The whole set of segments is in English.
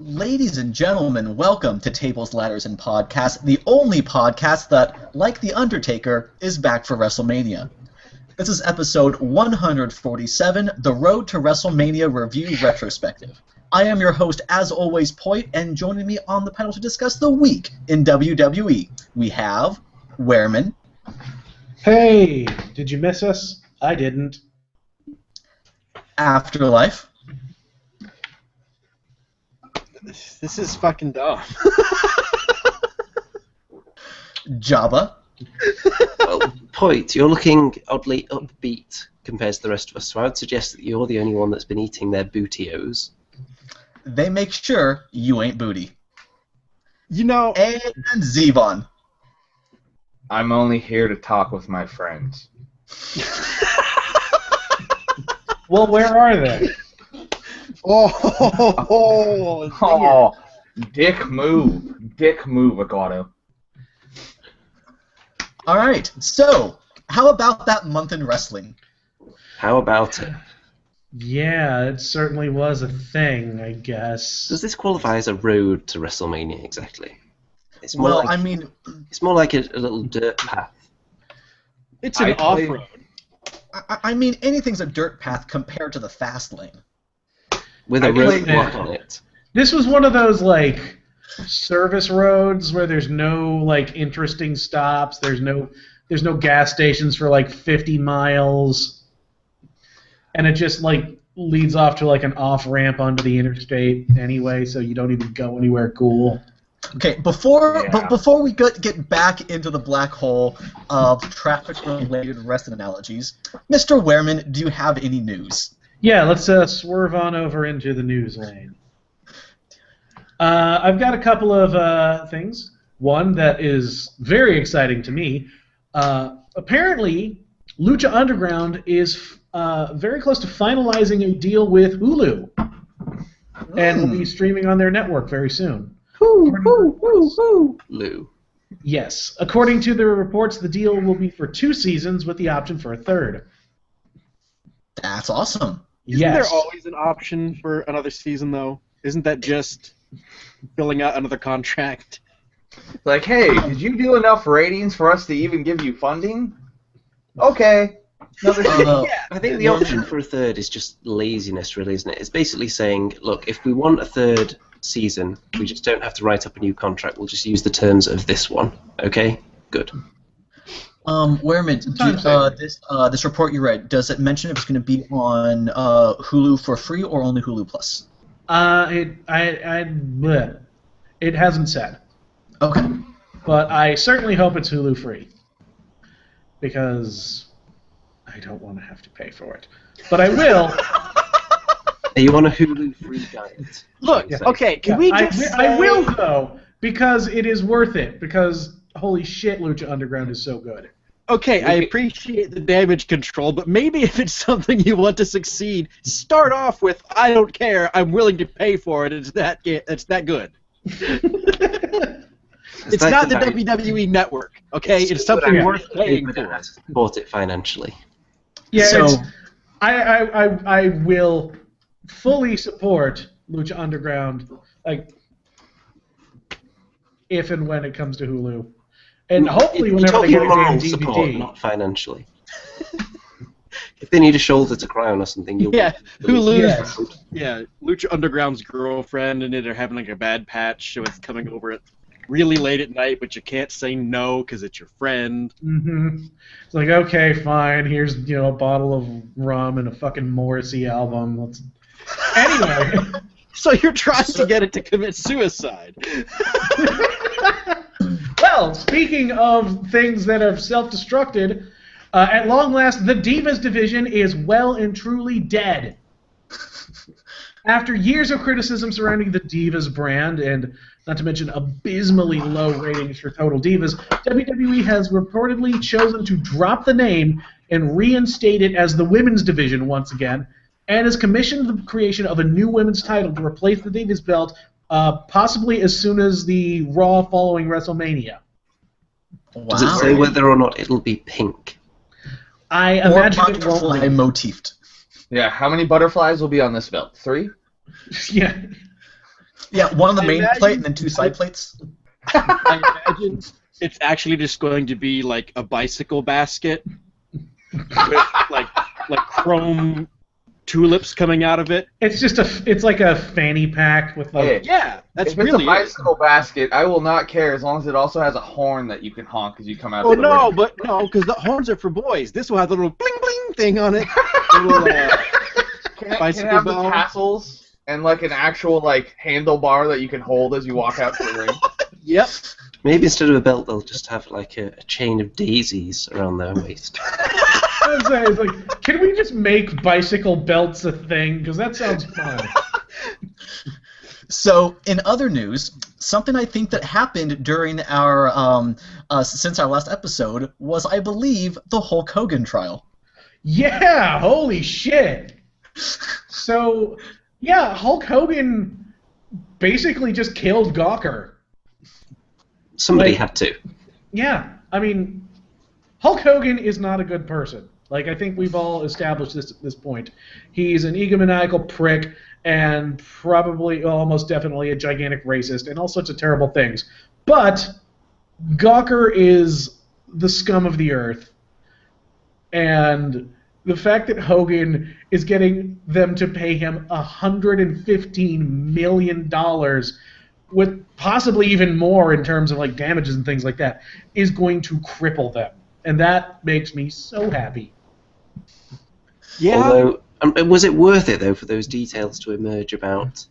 Ladies and gentlemen, welcome to Tables, Ladders, and Podcasts, the only podcast that, like The Undertaker, is back for Wrestlemania. This is episode 147, The Road to WrestleMania Review Retrospective. I am your host, as always, Poit, and joining me on the panel to discuss the week in WWE, we have Wehrman. Hey, did you miss us? I didn't. Afterlife. This is fucking dumb. Jabba. Well, Point, you're looking oddly upbeat compared to the rest of us, so I would suggest that you're the only one that's been eating their bootios. They make sure you ain't booty. You know... And Zevon. I'm only here to talk with my friends. Well, where are they? Oh, dick move. Dick move, Agato. Alright, so, how about that month in wrestling? How about it? Yeah, it certainly was a thing, I guess. Does this qualify as a road to WrestleMania exactly? It's more Well, like, I mean... it's more like a little dirt path. It's an off-road. I mean, anything's a dirt path compared to the fast lane. With a roadblock on it. This was one of those, like, service roads where there's no, like, interesting stops. There's no gas stations for, like, 50 miles. And it just, like, leads off to, like, an off-ramp onto the interstate anyway, so you don't even go anywhere cool. Okay, before we get back into the black hole of traffic-related wrestling analogies, Mr. Wehrman, do you have any news? Yeah, let's swerve on over into the news lane. I've got a couple of things. One that is very exciting to me. Apparently, Lucha Underground is very close to finalizing a deal with Hulu, and will be streaming on their network very soon. Lou. Yes. According to the reports, the deal will be for 2 seasons with the option for a 3rd. That's awesome. Isn't Yes. there always an option for another season, though? Isn't that just filling out another contract? Like, hey, did you do enough ratings for us to even give you funding? Okay. Another season. I think the option for a 3rd is just laziness, really, isn't it? It's basically saying, look, if we want a 3rd season, we just don't have to write up a new contract. We'll just use the terms of this one. Okay? Good. Wehrman, this report you read, does it mention if it's going to be on Hulu for free or only Hulu Plus? It hasn't said. Okay. But I certainly hope it's Hulu free. Because I don't want to have to pay for it. But I will. Are you on a Hulu free diet? Look, okay, can we just I will, though, because it is worth it. Because, holy shit, Lucha Underground is so good. Okay, I appreciate the damage control, but maybe if it's something you want to succeed, start off with, I don't care, I'm willing to pay for it, it's that good. It's not the WWE Network, okay? It's something worth paying for. Support it financially. Yeah, So- I will fully support Lucha Underground, like, if and when it comes to Hulu. And hopefully whenever they get a damn DVD. Support, not financially. If they need a shoulder to cry on or something, you'll... Yeah, Hulu's... Yes. Yeah, Lucha Underground's girlfriend and it are having like a bad patch, so it's coming over at really late at night, but you can't say no because it's your friend. Mm-hmm. It's like, okay, fine, here's, a bottle of rum and a fucking Morrissey album. Anyway. So you're trying to get it to commit suicide. Well, speaking of things that have self-destructed, at long last, the Divas division is well and truly dead. After years of criticism surrounding the Divas brand, and not to mention abysmally low ratings for Total Divas, WWE has reportedly chosen to drop the name and reinstate it as the women's division once again, and has commissioned the creation of a new women's title to replace the Divas belt, possibly as soon as the Raw following WrestleMania. Wow. Does it say whether or not it'll be pink? I Or imagine it won't butterfly be. motifed. Yeah, how many butterflies will be on this belt? 3? Yeah. Yeah, one on the I main imagine- plate and then two side plates. I imagine it's actually just going to be like a bicycle basket with like chrome tulips coming out of it. It's like a fanny pack with like. Hey, Yeah, that's if it's really a bicycle basket, I will not care as long as it also has a horn that you can honk as you come out. Oh of the no, ring. but no, because the horns are for boys. This will have the little bling bling thing on it. Little, Can it bicycle have bell. the tassels and like an actual like handlebar that you can hold as you walk out to the ring? Yep. Maybe instead of a belt, they'll just have like a chain of daisies around their waist. I was saying, it's like, can we just make bicycle belts a thing? Because that sounds fun. So, in other news, something I think that happened during our since our last episode was, I believe, the Hulk Hogan trial. Yeah, holy shit. So, yeah, Hulk Hogan basically just killed Gawker. Somebody Like- had to. Yeah, I mean, Hulk Hogan is not a good person. Like, I think we've all established this at this point. He's an egomaniacal prick and probably, almost definitely a gigantic racist and all sorts of terrible things. But Gawker is the scum of the earth. And the fact that Hogan is getting them to pay him $115 million with possibly even more in terms of like damages and things like that, is going to cripple them. And that makes me so happy. Yeah. Although, was it worth it though for those details to emerge about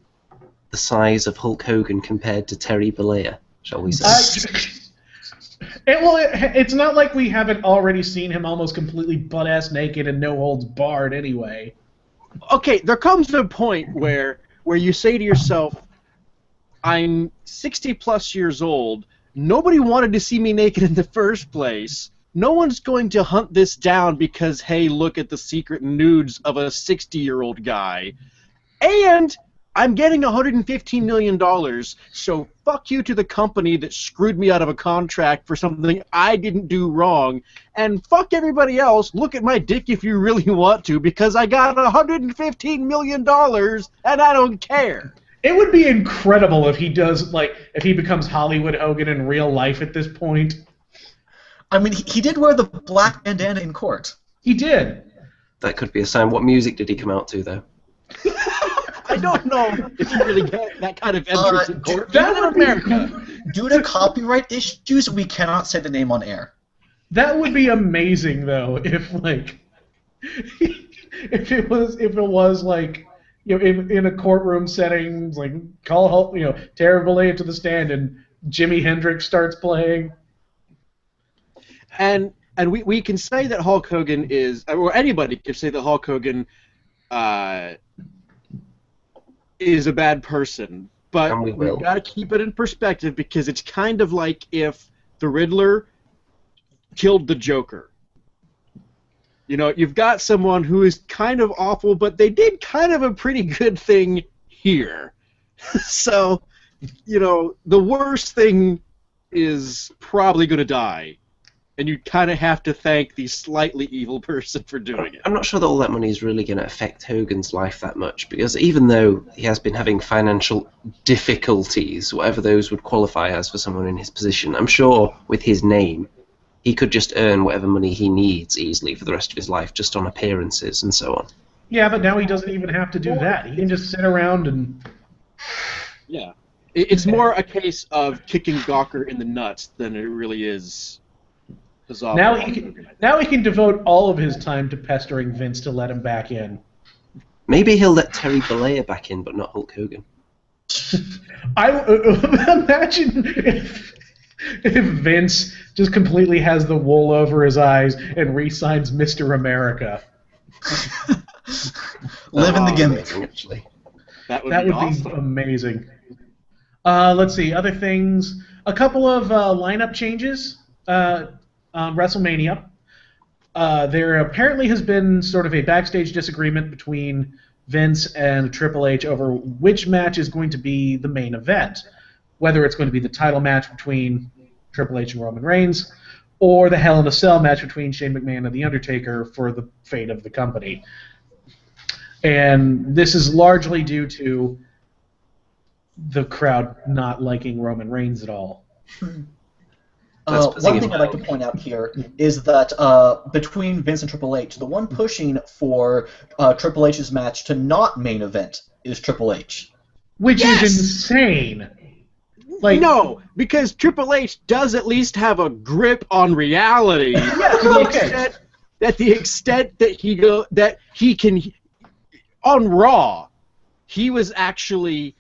the size of Hulk Hogan compared to Terry Bollea, shall we say? It's not like we haven't already seen him almost completely butt-ass naked and no holds barred anyway. Okay, there comes a point where you say to yourself, I'm 60 plus years old. Nobody wanted to see me naked in the first place. No one's going to hunt this down because, hey, look at the secret nudes of a 60-year-old guy. And I'm getting $115 million, so fuck you to the company that screwed me out of a contract for something I didn't do wrong. And fuck everybody else. Look at my dick if you really want to, because I got $115 million and I don't care. It would be incredible if he becomes Hollywood Hogan in real life at this point. I mean, he did wear the black bandana in court. He did. That could be a sign. What music did he come out to, though? I don't know if you really get that kind of entrance in court. that Even in would be- America. Due to copyright issues, we cannot say the name on air. That would be amazing, though, if it was like, you know, in a courtroom setting, like call Hulk, you know, Terry Bollea to the stand, and Jimi Hendrix starts playing. And we can say that Hulk Hogan is, or anybody can say that Hulk Hogan is a bad person, but And we will. we've got to keep it in perspective because it's kind of like if the Riddler killed the Joker. You know, you've got someone who is kind of awful, but they did kind of a pretty good thing here. So, you know, the worst thing is probably going to die. And you kind of have to thank the slightly evil person for doing it. I'm not sure that all that money is really going to affect Hogan's life that much, because even though he has been having financial difficulties, whatever those would qualify as for someone in his position, I'm sure with his name, he could just earn whatever money he needs easily for the rest of his life, just on appearances and so on. Yeah, but now he doesn't even have to do that. He can just sit around and... Yeah. It's more a case of kicking Gawker in the nuts than it really is... Now he can devote all of his time to pestering Vince to let him back in. Maybe he'll let Terry Bollea back in, but not Hulk Hogan. I imagine if Vince just completely has the wool over his eyes and re-signs Mr. America. Live in the Oh, gimmick. amazing, actually. That would That be would awesome. be amazing. Let's see, other things. A couple of lineup changes on WrestleMania. There apparently has been sort of a backstage disagreement between Vince and Triple H over which match is going to be the main event. Whether it's going to be the title match between Triple H and Roman Reigns, or the Hell in a Cell match between Shane McMahon and The Undertaker for the fate of the company. And this is largely due to the crowd not liking Roman Reigns at all. One thing I'd like to point out here is that between Vince and Triple H, the one pushing for Triple H's match to not main event is Triple H. Which is insane. Like, no, because Triple H does at least have a grip on reality. Yeah, At the extent that he can on Raw, he was actually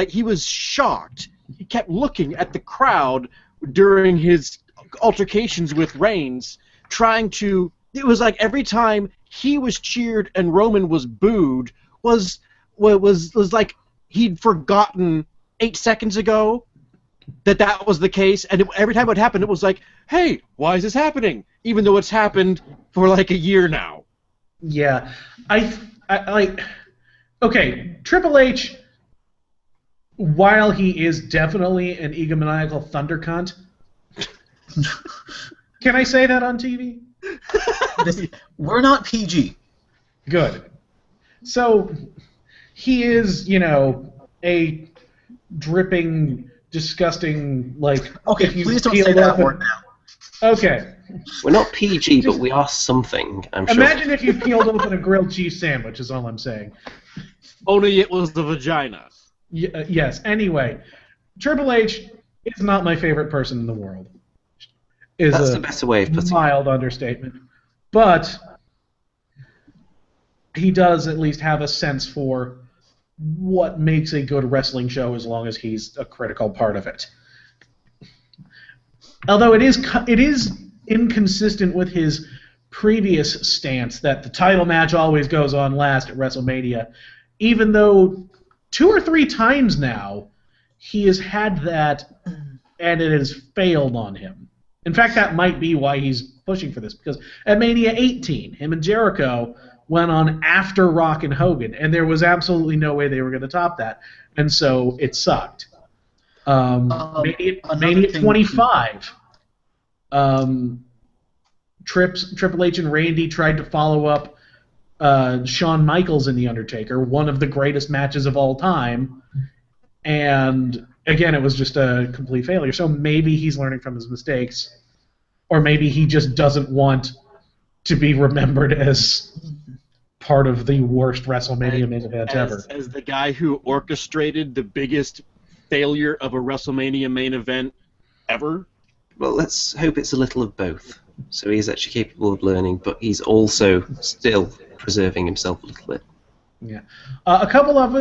he was shocked. He kept looking at the crowd during his altercations with Reigns, it was like every time he was cheered and Roman was booed was like he'd forgotten 8 seconds ago that was the case, and every time it happened, it was like, hey, why is this happening? Even though it's happened for like a year now. Yeah. Okay, Triple H, while he is definitely an egomaniacal thunder cunt, can I say that on TV? We're not PG. Good. So, he is, a dripping, disgusting, Okay, please don't say that word now. Okay. We're not PG, but we are something, I'm sure. Imagine if you peeled open a grilled cheese sandwich, is all I'm saying. Only it was the vagina. Yes, anyway. Triple H is not my favorite person in the world. That's the better way of putting it. Mild understatement. But he does at least have a sense for what makes a good wrestling show as long as he's a critical part of it. Although it is inconsistent with his previous stance that the title match always goes on last at WrestleMania, even though 2 or 3 times now he has had that and it has failed on him. In fact, that might be why he's pushing for this, because at Mania 18, him and Jericho went on after Rock and Hogan, and there was absolutely no way they were going to top that, and so it sucked. Mania 25, Triple H and Randy tried to follow up Shawn Michaels and The Undertaker, one of the greatest matches of all time, and again, it was just a complete failure. So maybe he's learning from his mistakes, or maybe he just doesn't want to be remembered as part of the worst WrestleMania main event ever. As the guy who orchestrated the biggest failure of a WrestleMania main event ever? Well, let's hope it's a little of both. So he's actually capable of learning, but he's also still preserving himself a little bit. Yeah. A couple of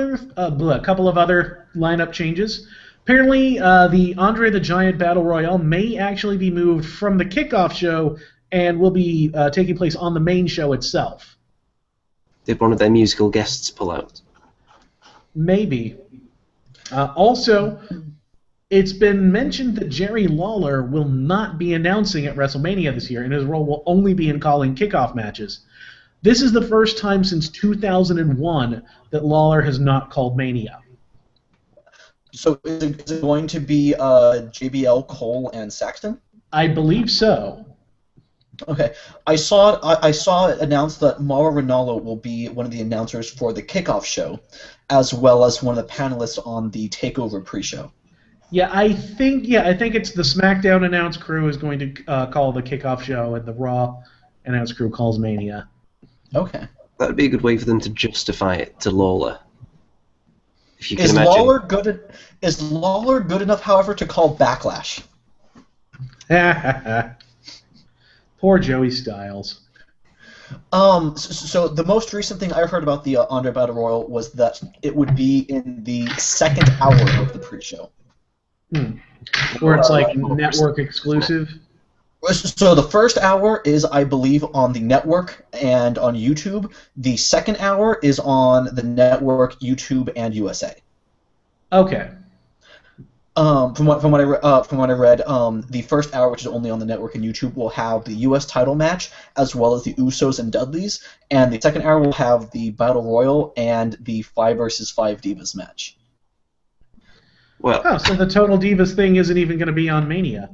other lineup changes. Apparently, the Andre the Giant Battle Royale may actually be moved from the kickoff show and will be taking place on the main show itself. Did one of their musical guests pull out? Maybe. Also, it's been mentioned that Jerry Lawler will not be announcing at WrestleMania this year, and his role will only be in calling kickoff matches. This is the first time since 2001 that Lawler has not called Mania. So is it going to be JBL, Cole, and Saxton? I believe so. Okay, I saw it announced that Mauro Ranallo will be one of the announcers for the kickoff show, as well as one of the panelists on the Takeover pre-show. Yeah, I think it's the SmackDown announce crew is going to call the kickoff show, and the Raw announce crew calls Mania. Okay, that would be a good way for them to justify it to Lawler. If you can is imagine. Is Lawler good enough, however, to call Backlash? Poor Joey Styles. So the most recent thing I heard about the Andre Battle Royal was that it would be in the second hour of the pre-show. Where it's like network exclusive? So the first hour is, I believe, on the network and on YouTube. The second hour is on the network, YouTube, and USA. Okay. From what I read, the first hour, which is only on the network and YouTube, will have the U.S. title match as well as the Usos and Dudleys, and the second hour will have the Battle Royal and the 5 versus 5 Divas match. Well, so the Total Divas thing isn't even going to be on Mania.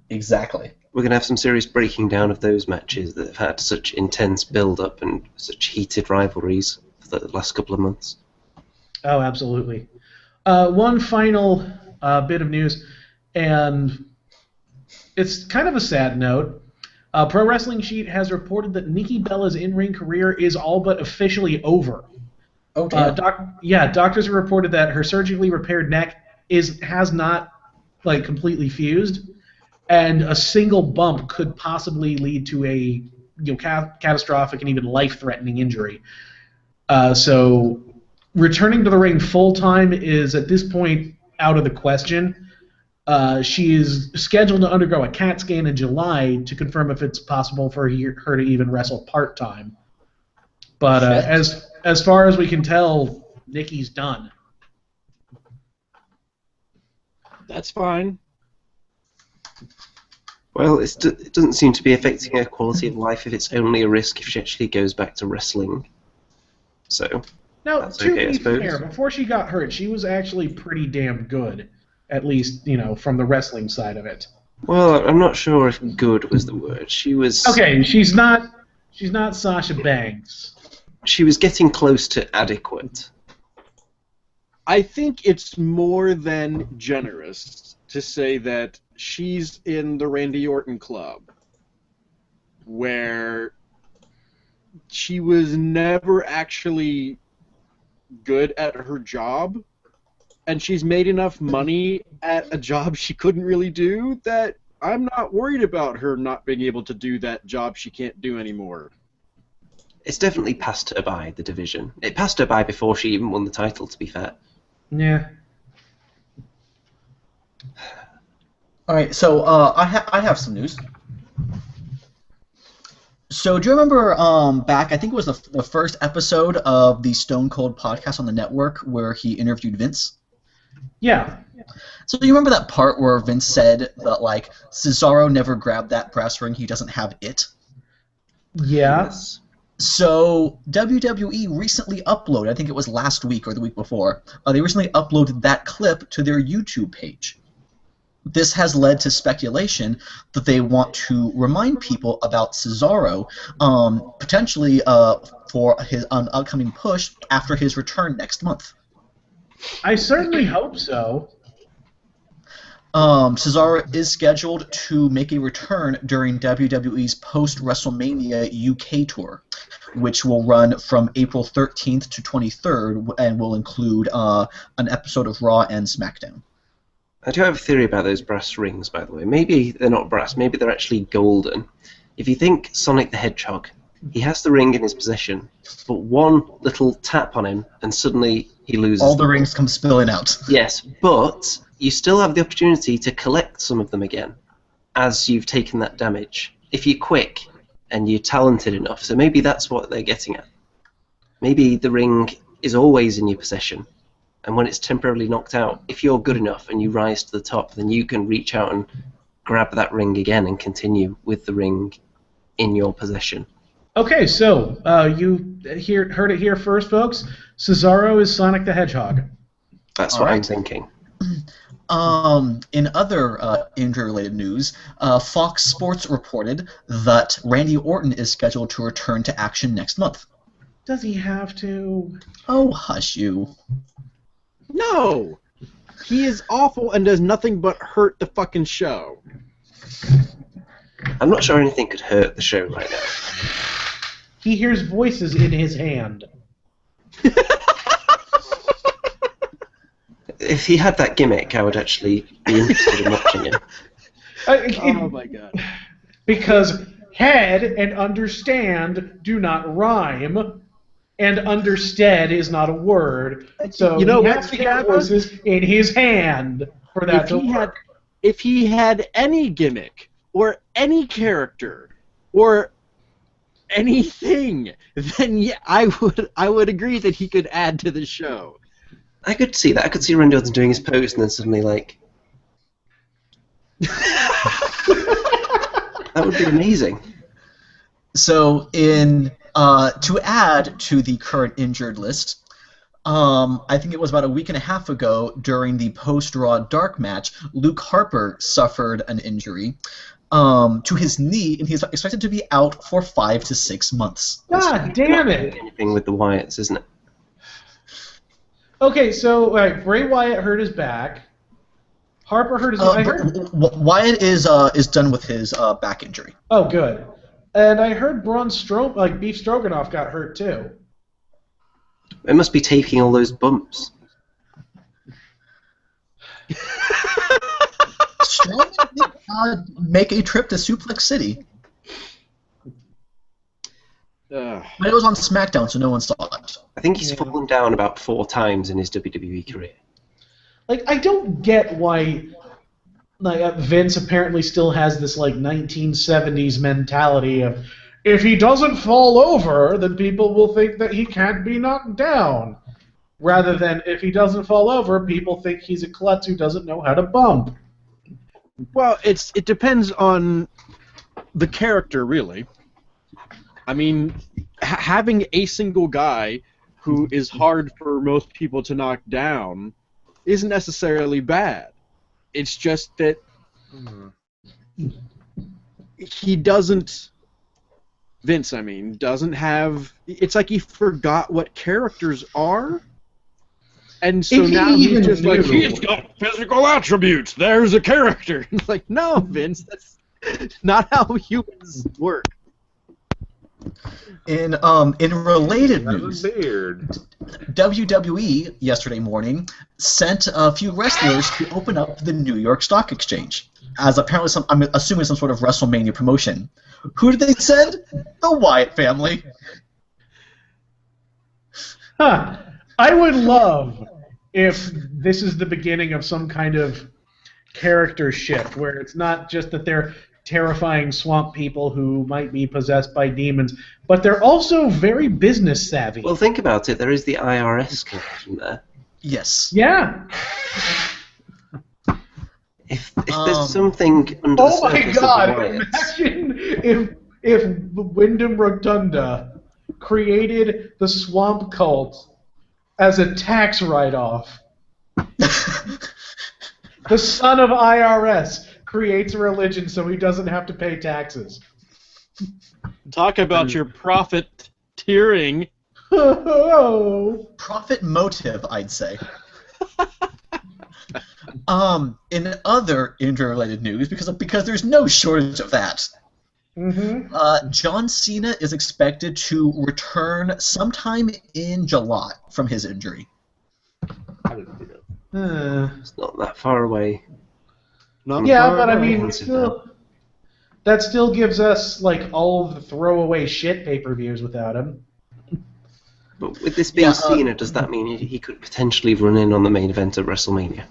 Exactly. We're going to have some serious breaking down of those matches that have had such intense build-up and such heated rivalries for the last couple of months. Oh, absolutely. One final bit of news, and it's kind of a sad note. Pro Wrestling Sheet has reported that Nikki Bella's in-ring career is all but officially over. Oh, damn. Doctors have reported that her surgically repaired neck has not completely fused, and a single bump could possibly lead to a catastrophic and even life-threatening injury. So returning to the ring full-time is at this point out of the question. She is scheduled to undergo a CAT scan in July to confirm if it's possible for her to even wrestle part-time. But as far as we can tell, Nikki's done. That's fine. Well, it doesn't seem to be affecting her quality of life if it's only a risk if she actually goes back to wrestling. So, now, that's to okay, I be suppose. fair, before she got hurt, she was actually pretty damn good, at least, from the wrestling side of it. Well, I'm not sure if good was the word. She was... Okay, she's not Sasha Banks. She was getting close to adequate. I think it's more than generous to say that she's in the Randy Orton club, where she was never actually good at her job, and she's made enough money at a job she couldn't really do that I'm not worried about her not being able to do that job she can't do anymore. It's definitely passed her by, the division. It passed her by before she even won the title, to be fair. Yeah. All right, so I have some news. So do you remember back, I think it was the first episode of the Stone Cold podcast on the network where he interviewed Vince? Yeah. So do you remember that part where Vince said that, Cesaro never grabbed that brass ring, he doesn't have it? Yeah. Yes. So WWE recently uploaded, I think it was last week or the week before, they recently uploaded that clip to their YouTube page. This has led to speculation that they want to remind people about Cesaro, potentially for his upcoming push after his return next month. I certainly hope so. Cesaro is scheduled to make a return during WWE's post-WrestleMania UK tour, which will run from April 13th to 23rd and will include an episode of Raw and SmackDown. I do have a theory about those brass rings, by the way. Maybe they're not brass, maybe they're actually golden. If you think Sonic the Hedgehog, he has the ring in his possession, but one little tap on him and suddenly he loses all the rings come spilling out. Yes, but you still have the opportunity to collect some of them again as you've taken that damage, if you're quick and you're talented enough. So maybe that's what they're getting at. Maybe the ring is always in your possession, and when it's temporarily knocked out, if you're good enough and you rise to the top, then you can reach out and grab that ring again and continue with the ring in your possession. Okay, so you heard it here first, folks. Cesaro is Sonic the Hedgehog. That's All what right. I'm thinking. In other injury-related news, Fox Sports reported that Randy Orton is scheduled to return to action next month. Does he have to? Oh, hush you. No! He is awful and does nothing but hurt the fucking show. I'm not sure anything could hurt the show right now. He hears voices in his hand. If he had that gimmick, I would actually be interested in watching it. Oh my god. Because head and understand do not rhyme, and understead is not a word. So You know he what, has to get Scabba? voices in his hand for that to work. If he had any gimmick, or any character, or anything, then yeah, I would agree that he could add to the show. I could see that. I could see Randy Orton doing his pose and then suddenly, like... That would be amazing. So, to add to the current injured list, I think it was about a week and a half ago during the post-Raw Dark match, Luke Harper suffered an injury to his knee, and he's expected to be out for 5 to 6 months. God damn it! Anything with the Wyatts, isn't it? Okay, so Bray Wyatt hurt his back. Harper hurt his. I heard. Wyatt is done with his back injury. Oh, good. And I heard Beef Stroganoff got hurt too. It must be taking all those bumps. Strowman did make a trip to Suplex City. But it was on SmackDown, so no one saw it. I think he's fallen down about 4 times in his WWE career. Like, I don't get why Vince apparently still has this 1970s mentality of, if he doesn't fall over, then people will think that he can't be knocked down. Rather than, if he doesn't fall over, people think he's a klutz who doesn't know how to bump. Well, it depends on the character, really. I mean, having a single guy who is hard for most people to knock down isn't necessarily bad. It's just that he doesn't... Vince, I mean, doesn't have... It's like he forgot what characters are. And so now he's just like, he's got physical attributes. There's a character. It's like, no, Vince, that's not how humans work. In related news, WWE yesterday morning sent a few wrestlers to open up the New York Stock Exchange as apparently I'm assuming some sort of WrestleMania promotion. Who did they send? The Wyatt family. Huh. I would love if this is the beginning of some kind of character shift where it's not just that they're terrifying swamp people who might be possessed by demons, but they're also very business savvy. Well, think about it. There is the IRS connection there. Yes. Yeah. If there's something under the surface of the Wyatts... Imagine if Wyndham Rotunda created the swamp cult as a tax write-off. The son of IRS creates a religion so he doesn't have to pay taxes. Talk about your profiteering. Profit motive, I'd say. In other interrelated news, because there's no shortage of that. John Cena is expected to return sometime in July from his injury. It's not that far away. Yeah, but I mean, that still gives us all of the throwaway shit pay-per-views without him. But with this being Cena, does that mean he could potentially run in on the main event of WrestleMania?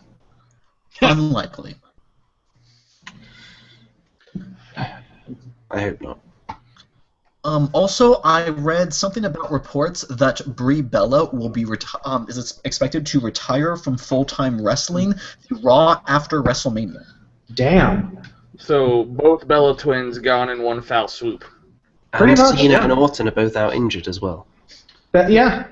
Unlikely. I hope not. Also, I read something about reports that Brie Bella will be is expected to retire from full-time wrestling to Raw after WrestleMania. Damn. So both Bella twins gone in one foul swoop. Pretty And much, Cena yeah. and Orton are both out injured as well. Yeah.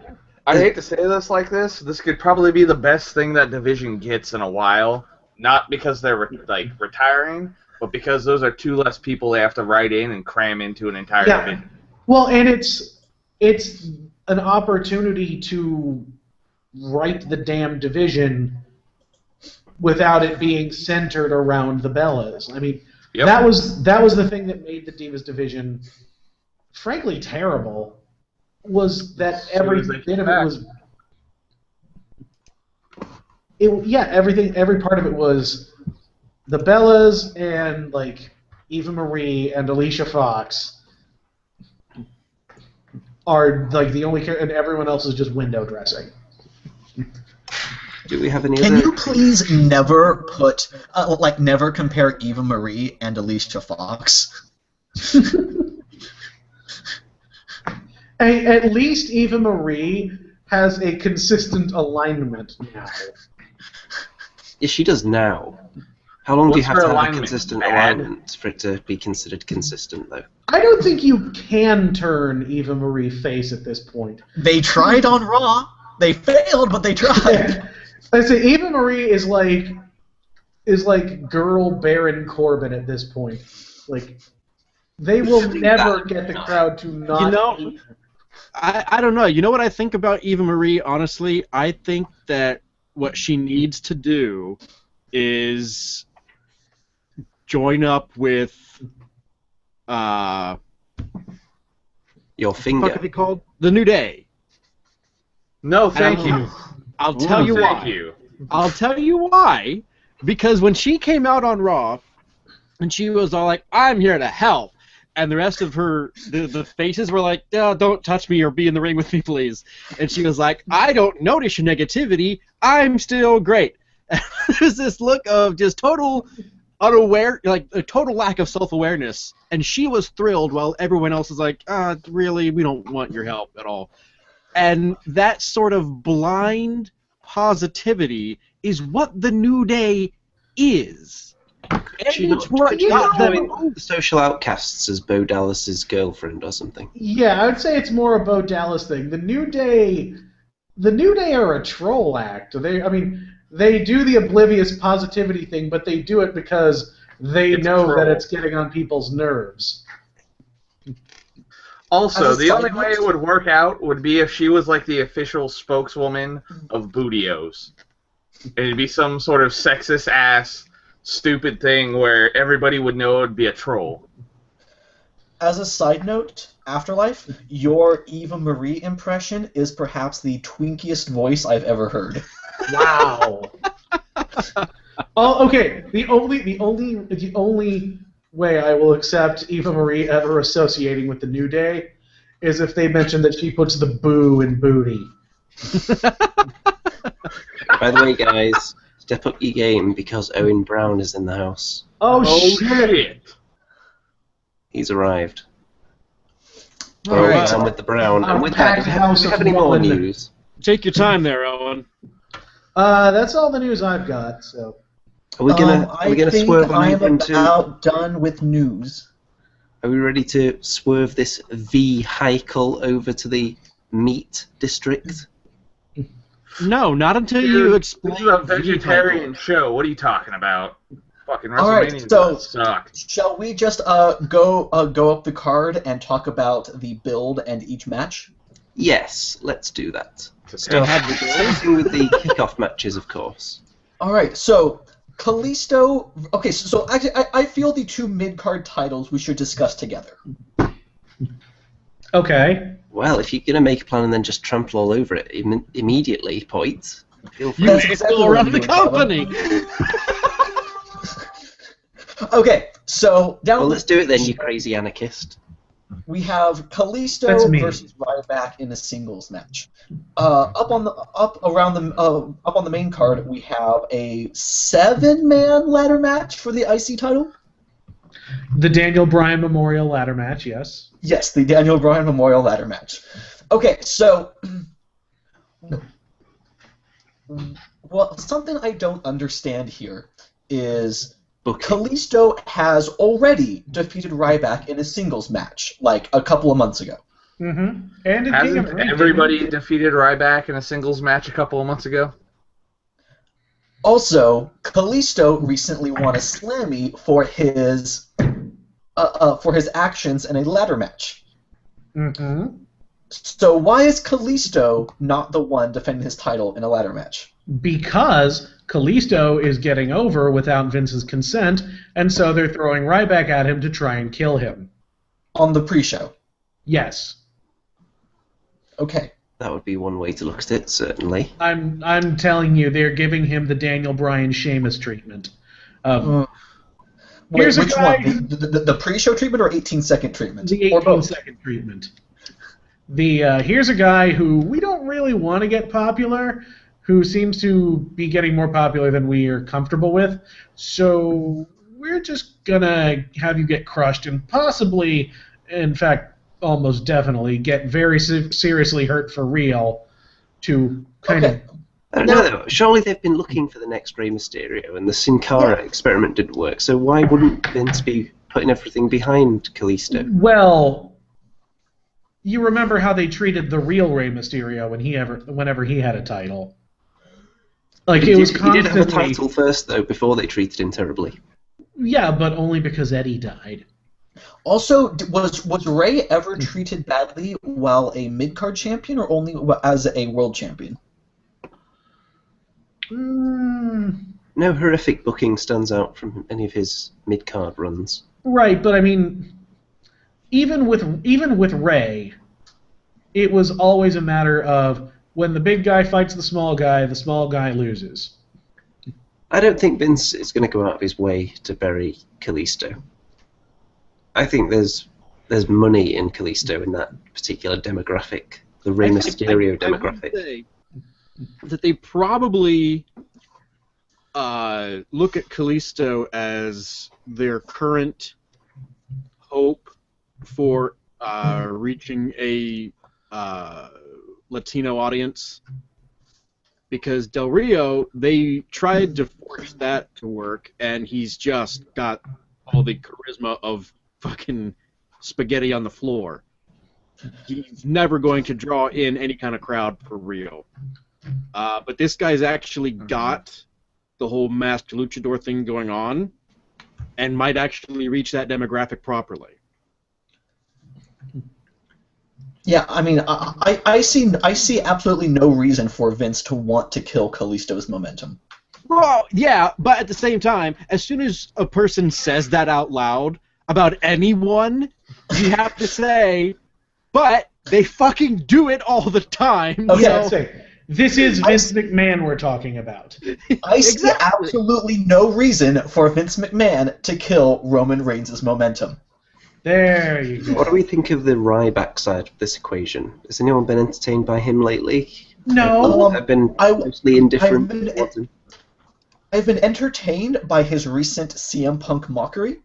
I hate to say this like this. This could probably be the best thing that division gets in a while. Not because they're retiring, but because those are 2 less people they have to write in and cram into an entire division. Well, and it's an opportunity to write the damn division without it being centered around the Bellas. I mean, that was the thing that made the Divas division, frankly, terrible. Was that every bit of it was. Every part of it was the Bellas and Eva Marie and Alicia Fox are the only character, and everyone else is just window dressing. Do we have any Can other... you please never put never compare Eva Marie and Alicia Fox? At least Eva Marie has a consistent alignment now. Yeah, she does now. How long do you What's have her to have a alignment? consistent Bad? alignment for it to be considered consistent, though? I don't think you can turn Eva Marie face at this point. They tried on Raw. They failed, but they tried. I say Eva Marie is like girl Baron Corbin at this point. They will never get the crowd to not. I don't know. You know what I think about Eva Marie, honestly? I think that what she needs to do is join up with Your what the finger. fuck are they called? The New Day. No, thank you. I'll tell you Thank why. you. I'll tell you why. Because when she came out on Raw, and she was all like, "I'm here to help," and the rest of the faces were like, "Don't touch me or be in the ring with me, please." And she was like, "I don't notice your negativity. I'm still great." And there's this look of just total unaware, like a total lack of self-awareness, and she was thrilled while everyone else was like, "Really, we don't want your help at all." And that sort of blind positivity is what the New Day is. She And it's what got them join the Social Outcasts as Bo Dallas's girlfriend or something. Yeah, I would say it's more a Bo Dallas thing. The New Day are a troll act. They do the oblivious positivity thing, but they do it because they It's a know troll. that it's getting on people's nerves. Also, As a the only side way note- it would work out would be if she was like the official spokeswoman of Bootios. It'd be some sort of sexist ass stupid thing where everybody would know it'd be a troll. As a side note, Afterlife, your Eva Marie impression is perhaps the twinkiest voice I've ever heard. Wow. Oh, okay. The only way I will accept Eva Marie ever associating with the New Day is if they mention that she puts the boo in booty. By the way, guys, step up your game because Owen Brown is in the house. Oh, Oh shit! shit! He's arrived. All right. I'm with the Brown. A And with that, packed do house we have of any more one. news? Take your time there, Owen. That's all the news I've got. So Are we gonna I think swerve on I'm over into? about done with news. Are we ready to swerve this vehicle over to the meat district? No, not until Dude, you this explain. is a vegetarian show. What are you talking about? Fucking All right, WrestleMania so- does suck. Shall we just go up the card and talk about the build and each match? Yes, let's do that. Still Starting with the kickoff matches, of course. All right, so Kalisto. Okay, so actually, I feel the two mid-card titles we should discuss together. okay. Well, if you're gonna make a plan and then just trample all over it immediately, point. Feel free. You That's may exactly still what run I'm the doing, Kevin. company. Okay, so down Well, let's do it then, you crazy anarchist. we have That's Kalisto me. versus Ryback in a singles match. Up on the main card, we have a 7-man ladder match for the IC title. The Daniel Bryan Memorial Ladder Match, yes. Yes, the Daniel Bryan Memorial Ladder match. Okay, so well, something I don't understand here is Book. Kalisto has already defeated Ryback in a singles match, like a couple of months ago. Mm-hmm. And in King of Hasn't the Ring, everybody defeated Ryback in a singles match a couple of months ago? Also, Kalisto recently won a Slammy for his actions in a ladder match. Mm-hmm. So why is Kalisto not the one defending his title in a ladder match? Because Kalisto is getting over without Vince's consent, and so they're throwing Ryback at him to try and kill him. On the pre-show. Yes. Okay. That would be one way to look at it, certainly. I'm telling you, they're giving him the Daniel Bryan Sheamus treatment. Wait, Here's a which guy- one? The pre-show treatment or 18-second treatment? The Or both? 18-second treatment. Here's a guy who we don't really want to get popular, who seems to be getting more popular than we are comfortable with. So we're just gonna have you get crushed and possibly, in fact, almost definitely get very seriously hurt for real to kind Okay. I don't know, though. Surely they've been looking for the next Rey Mysterio, and the Sin Cara experiment didn't work, so why wouldn't Vince be putting everything behind Kalisto? of... Well, you remember how they treated the real Rey Mysterio whenever he had a title. Like, He it was did have a constantly... title first, though, before they treated him terribly. Yeah, but only because Eddie died. Also, was Ray ever treated badly while a mid-card champion, or only as a world champion? No horrific booking stands out from any of his mid-card runs. Right, but I mean, even with Ray, it was always a matter of when the big guy fights the small guy loses. I don't think Vince is going to go out of his way to bury Kalisto. I think there's money in Kalisto in that particular demographic, the Rey Mysterio demographic. I would say that they probably look at Kalisto as their current hope for reaching a Latino audience. Because Del Rio, they tried to force that to work, and he's just got all the charisma of fucking spaghetti on the floor. He's never going to draw in any kind of crowd for Rio. But this guy's actually got the whole masked luchador thing going on, and might actually reach that demographic properly. Yeah, I mean, I see absolutely no reason for Vince to want to kill Kalisto's momentum. Well, yeah, but at the same time, as soon as a person says that out loud about anyone, you have to say, but they fucking do it all the time. Okay. So, This is Vince McMahon we're talking about. I see absolutely no reason for Vince McMahon to kill Roman Reigns' momentum. There you go. What do we think of the Ryback side of this equation? Has anyone been entertained by him lately? No. I've been mostly indifferent. I've been entertained by his recent CM Punk mockery.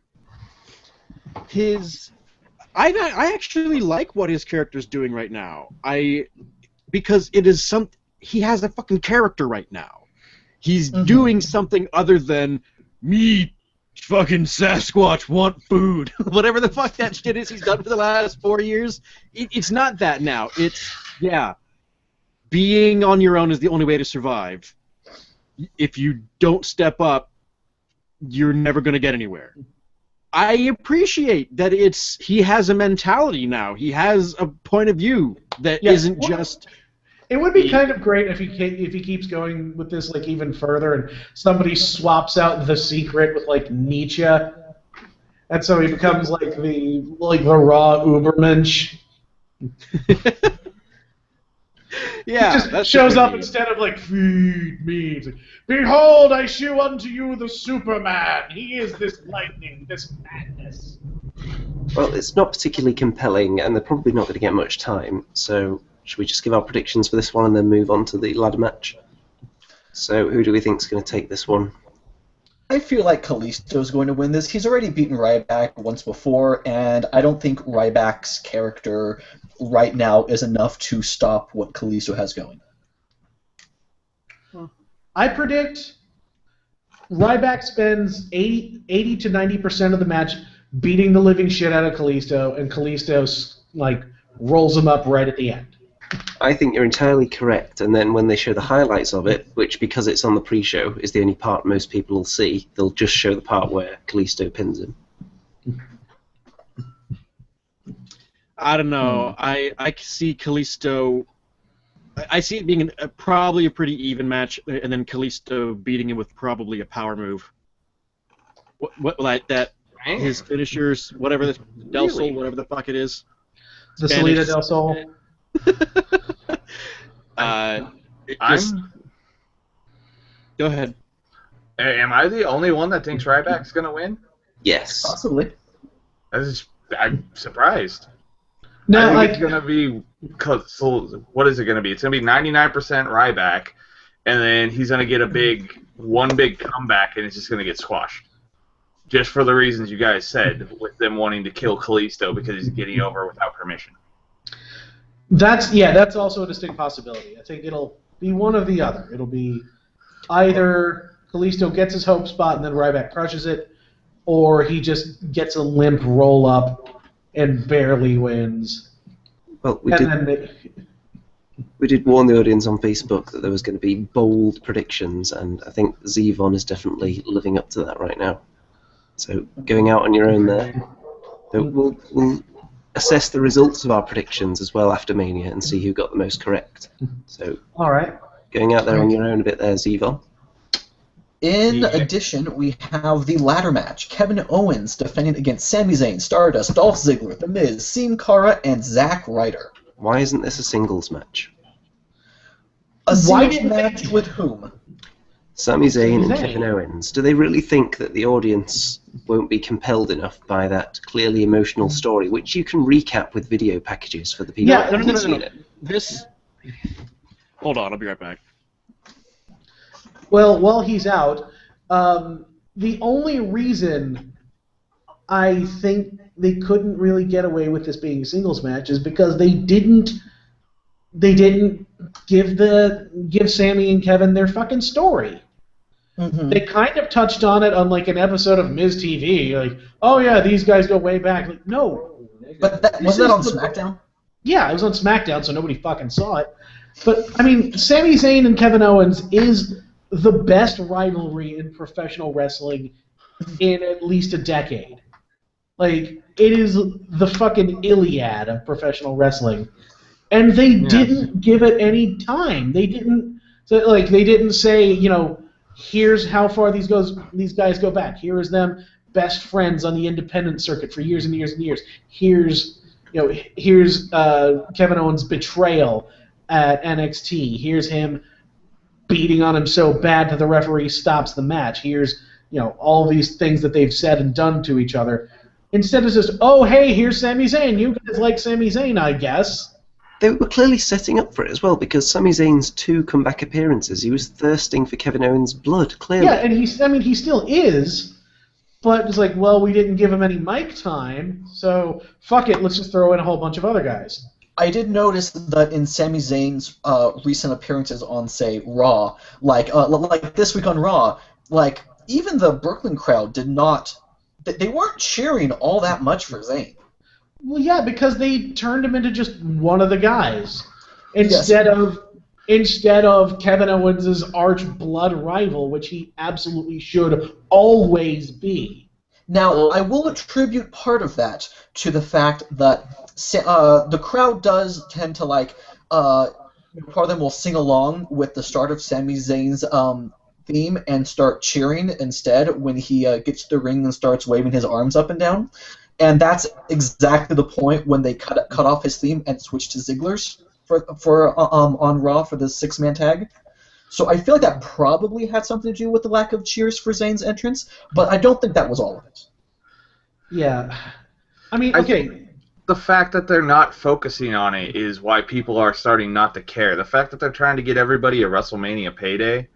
I actually like what his character's doing right now. Because it is he has a fucking character right now. He's doing something other than me fucking Sasquatch want food. Whatever the fuck that shit is he's done for the last 4 years. It's not that now. It's, being on your own is the only way to survive. If you don't step up, you're never going to get anywhere. I appreciate that he has a mentality now. He has a point of view that isn't just... It would be kind of great if he keeps going with this like even further, and somebody swaps out The Secret with like Nietzsche, and so he becomes like the raw Ubermensch. Yeah, he just shows up instead of like feed me. It's like, behold, I shew unto you the Superman. He is this lightning, this madness. Well, it's not particularly compelling, and they're probably not going to get much time, so should we just give our predictions for this one and then move on to the ladder match? So, who do we think is going to take this one? I feel like Kalisto's going to win this. He's already beaten Ryback once before, and I don't think Ryback's character right now is enough to stop what Kalisto has going. I predict Ryback spends 80 to 90% of the match beating the living shit out of Kalisto, and Kalisto rolls him up right at the end. I think you're entirely correct, and then when they show the highlights of it, which because it's on the pre-show is the only part most people will see, they'll just show the part where Kalisto pins him. I don't know. I see Kalisto... I see it being probably a pretty even match, and then Kalisto beating him with probably a power move. His finishers, whatever the Del Sol, whatever the fuck it is. The Salida del Sol. Go ahead. Am I the only one that thinks Ryback's gonna win? Yes. Possibly. I'm surprised. No, I think it's gonna be. What is it gonna be? It's gonna be 99% Ryback, and then he's gonna get one big comeback, and it's just gonna get squashed. Just for the reasons you guys said, with them wanting to kill Kalisto because he's getting over without permission. That's also a distinct possibility. I think it'll be one or the other. It'll be either Kalisto gets his hope spot and then Ryback crushes it, or he just gets a limp roll up and barely wins. Well, we did warn the audience on Facebook that there was going to be bold predictions, and I think Zevon is definitely living up to that right now. So going out on your own there. So we'll assess the results of our predictions as well after Mania and see who got the most correct. So, All right. going out there on your own a bit there, Zevon. In addition, we have the ladder match. Kevin Owens defending against Sami Zayn, Stardust, Dolph Ziggler, The Miz, Sin Cara, and Zack Ryder. Why isn't this a singles match? A singles match with whom? Sami Zayn and Kevin Owens. Do they really think that the audience won't be compelled enough by that clearly emotional story, which you can recap with video packages for the people Yeah, that haven't seen no. it? This. Hold on, I'll be right back. Well, while he's out, the only reason I think they couldn't really get away with this being a singles match is because they didn't give Sammy and Kevin their fucking story. Mm-hmm. They kind of touched on it on like an episode of Miz TV, like, oh yeah, these guys go way back. Like, no, But wasn't that on SmackDown? Yeah, it was on SmackDown, so nobody fucking saw it. But I mean, Sami Zayn and Kevin Owens is the best rivalry in professional wrestling in at least a decade. Like, it is the fucking Iliad of professional wrestling. And they didn't give it any time. They didn't say, you know, here's how far these guys go back. Here is them best friends on the independent circuit for years and years and years. Here's Kevin Owens' betrayal at NXT. Here's him beating on him so bad that the referee stops the match. Here's, you know, all these things that they've said and done to each other. Instead of just, oh, hey, here's Sami Zayn. You guys like Sami Zayn, I guess. They were clearly setting up for it as well, because Sami Zayn's 2 comeback appearances, he was thirsting for Kevin Owens' blood, clearly. Yeah, and he still is, but it's like, well, we didn't give him any mic time, so fuck it, let's just throw in a whole bunch of other guys. I did notice that in Sami Zayn's recent appearances on, say, Raw, like this week on Raw, like, even the Brooklyn crowd did not, they weren't cheering all that much for Zayn. Well, yeah, because they turned him into just one of the guys instead of Kevin Owens' arch blood rival, which he absolutely should always be. Now, I will attribute part of that to the fact that the crowd does tend to, like, part of them will sing along with the start of Sami Zayn's theme and start cheering instead when he gets to the ring and starts waving his arms up and down. And that's exactly the point when they cut off his theme and switched to Ziggler's for on Raw for the 6-man tag. So I feel like that probably had something to do with the lack of cheers for Zayn's entrance, but I don't think that was all of it. Yeah. I mean, I okay. think the fact that they're not focusing on it is why people are starting not to care. The fact that they're trying to get everybody a WrestleMania payday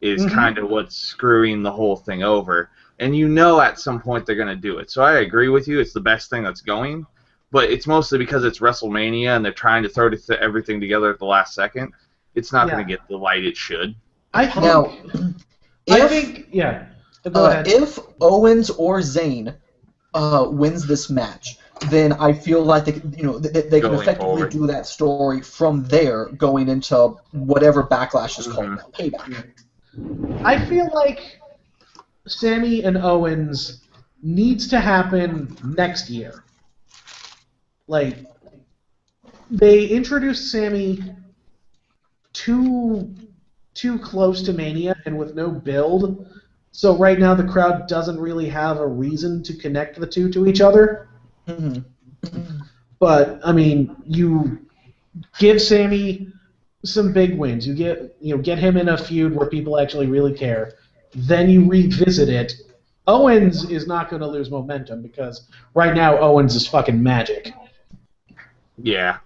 is kind of what's screwing the whole thing over. And you know at some point they're going to do it. So I agree with you. It's the best thing that's going. But it's mostly because it's WrestleMania and they're trying to throw everything together at the last second. It's not going to get the light it should. I think, Go ahead. If Owens or Zayn wins this match, then I feel like they can effectively do that story from there going into whatever Backlash is called now, Payback. I feel like Sammy and Owens needs to happen next year. Like, they introduced Sammy too close to Mania and with no build, so right now the crowd doesn't really have a reason to connect the two to each other. Mm-hmm. But I mean, you give Sammy some big wins. You get him in a feud where people actually really care. Then you revisit it. Owens is not going to lose momentum because right now Owens is fucking magic. Yeah.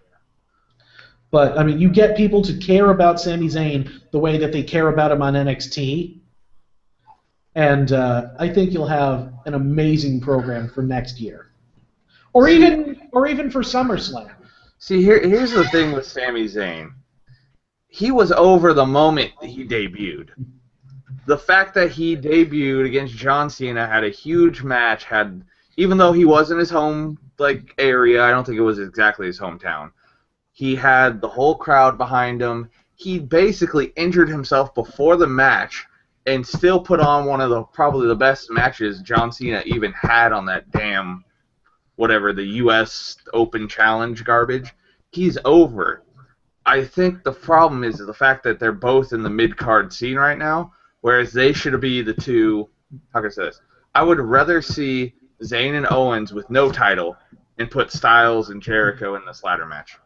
But, I mean, you get people to care about Sami Zayn the way that they care about him on NXT, and I think you'll have an amazing program for next year. Or even for SummerSlam. See, here's the thing with Sami Zayn. He was over the moment he debuted. The fact that he debuted against John Cena, had a huge match, even though he was in his home area, I don't think it was exactly his hometown. He had the whole crowd behind him. He basically injured himself before the match and still put on one of probably the best matches John Cena even had on that damn whatever, the U.S. Open Challenge garbage. He's over. I think the problem is the fact that they're both in the mid-card scene right now, whereas they should be the two. How can I say this? I would rather see Zayn and Owens with no title and put Styles and Jericho in this ladder match.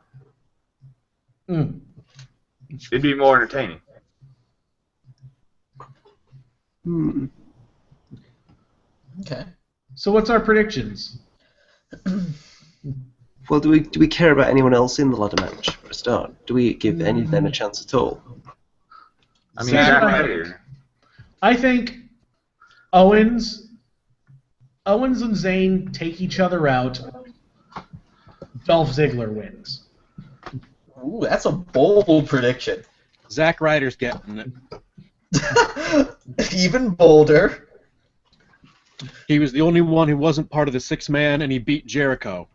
It'd be more entertaining. Okay. So what's our predictions? Well, do we care about anyone else in the ladder match for a start? Do we give any of them a chance at all? I mean, Zack Ryder. I think Owens and Zayn take each other out. Dolph Ziggler wins. Ooh, that's a bold prediction. Zack Ryder's getting it. Even bolder. He was the only one who wasn't part of the 6-man, and he beat Jericho.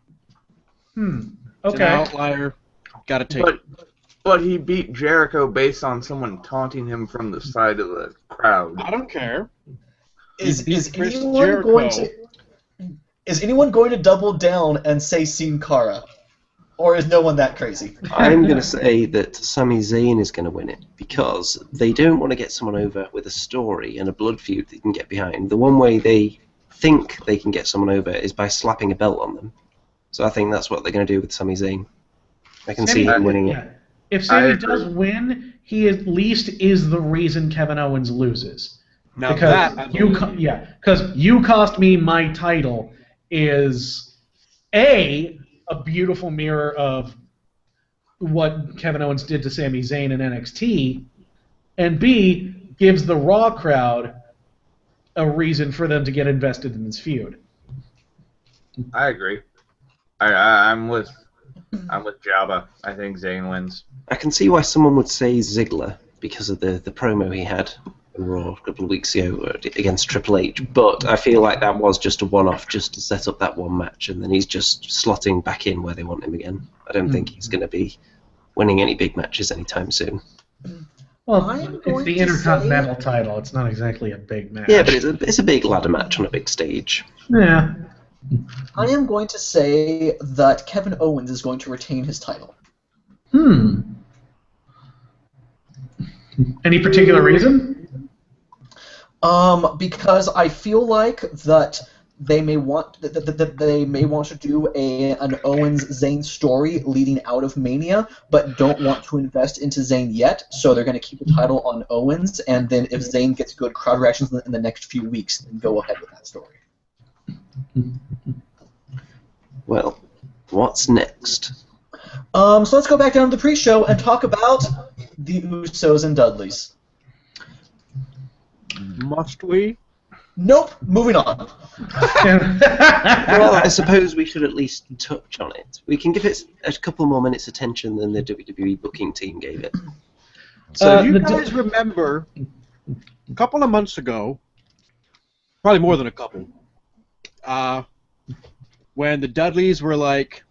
Okay. It's an outlier. Gotta take it. But he beat Jericho based on someone taunting him from the side of the crowd. I don't care. Is Chris anyone Jericho. going to double down and say Sin Cara? Or is no one that crazy? I'm going to say that Sami Zayn is going to win it because they don't want to get someone over with a story and a blood feud they can get behind. The one way they think they can get someone over is by slapping a belt on them. So I think that's what they're going to do with Sami Zayn. I can see him winning it. If Sami does win, he at least is the reason Kevin Owens loses. Now because you cost me my title is a beautiful mirror of what Kevin Owens did to Sami Zayn in NXT, and B, gives the Raw crowd a reason for them to get invested in this feud. I agree. I'm with Jabba. I think Zayn wins. I can see why someone would say Ziggler because of the promo he had in Raw a couple of weeks ago against Triple H, but I feel like that was just a one-off just to set up that one match, and then he's just slotting back in where they want him again. I don't think he's going to be winning any big matches anytime soon. Well, it's the Intercontinental title. It's not exactly a big match. Yeah, but it's a big ladder match on a big stage. Yeah. I am going to say that Kevin Owens is going to retain his title. Any particular reason? Because I feel like that they may want to do an Owens Zayn story leading out of Mania, but don't want to invest into Zayn yet. So they're going to keep the title on Owens, and then if Zayn gets good crowd reactions in the next few weeks, then go ahead with that story. Well, what's next? So let's go back down to the pre-show and talk about the Usos and Dudleys. Must we? Nope. Moving on. Well, I suppose we should at least touch on it. We can give it a couple more minutes attention than the WWE booking team gave it. So you guys remember a couple of months ago, probably more than a couple, when the Dudleys were like,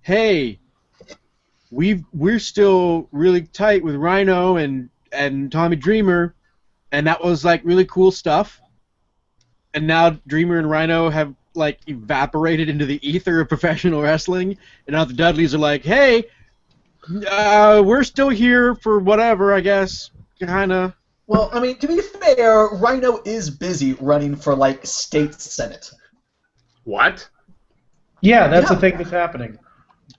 "Hey, we're still really tight with Rhino and Tommy Dreamer," and that was like really cool stuff. And now Dreamer and Rhino have like evaporated into the ether of professional wrestling, and now the Dudleys are like, "Hey, we're still here for whatever, I guess." Kinda. Well, I mean, to be fair, Rhino is busy running for like state senate. What? Yeah, that's the thing that's happening.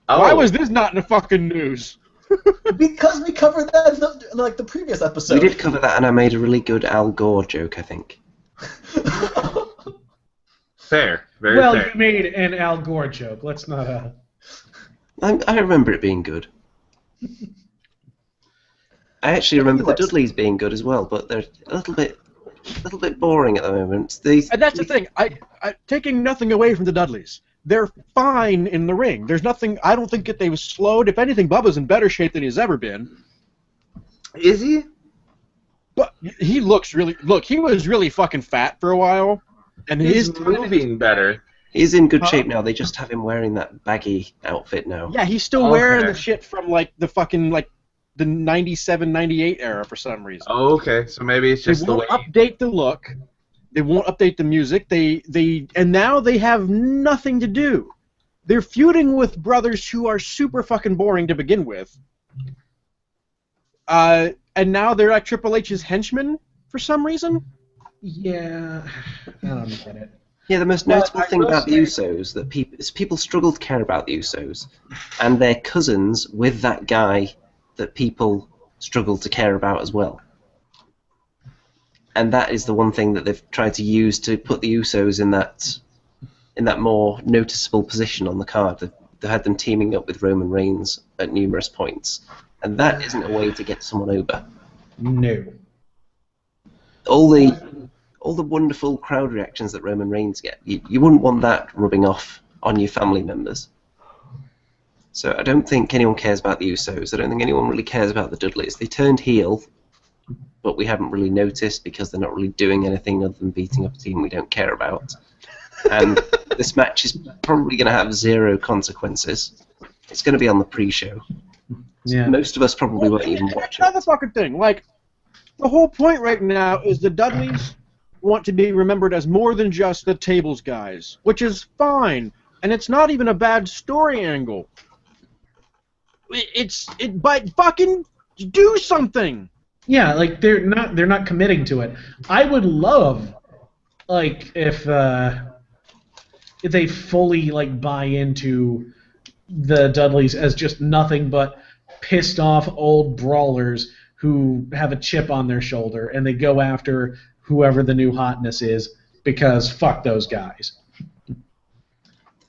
Oh. Why was this not in the fucking news? Because we covered that in the previous episode. We did cover that, and I made a really good Al Gore joke, I think. Fair. Very Well, fair. you made an Al Gore joke. Let's not. I remember it being good. I actually remember the Dudleys being good as well, but they're a little bit boring at the moment. And that's the thing. I taking nothing away from the Dudleys. They're fine in the ring. There's nothing. I don't think that they was slowed. If anything, Bubba's in better shape than he's ever been. Is he? But he looks really. Look, he was really fucking fat for a while, and He's moving better. He's in good shape now. They just have him wearing that baggy outfit now. Yeah, he's still wearing the shit from like the fucking like the 97, 98 era for some reason. Oh, okay. So maybe it's just They the won't way. update the look. They won't update the music. And now they have nothing to do. They're feuding with brothers who are super fucking boring to begin with. And now they're like Triple H's henchmen for some reason. Yeah, I don't get it. Yeah, the most notable thing about the Usos that people struggle to care about the Usos, and they're cousins with that guy that people struggle to care about as well. And that is the one thing that they've tried to use to put the Usos in that more noticeable position on the card. They've had them teaming up with Roman Reigns at numerous points, and that isn't a way to get someone over. No. All the wonderful crowd reactions that Roman Reigns get, you wouldn't want that rubbing off on your family members. So I don't think anyone cares about the Usos. I don't think anyone really cares about the Dudleys. They turned heel, but we haven't really noticed because they're not really doing anything other than beating up a team we don't care about. And this match is probably going to have 0 consequences. It's going to be on the pre-show. Yeah. Most of us probably won't even watch it. Another fucking thing. Like, the whole point right now is the Dudleys want to be remembered as more than just the tables guys, which is fine, and it's not even a bad story angle. But fucking do something. Yeah, like they're not committing to it. I would love, like, if they fully like buy into the Dudleys as just nothing but pissed off old brawlers who have a chip on their shoulder and they go after whoever the new hotness is because fuck those guys.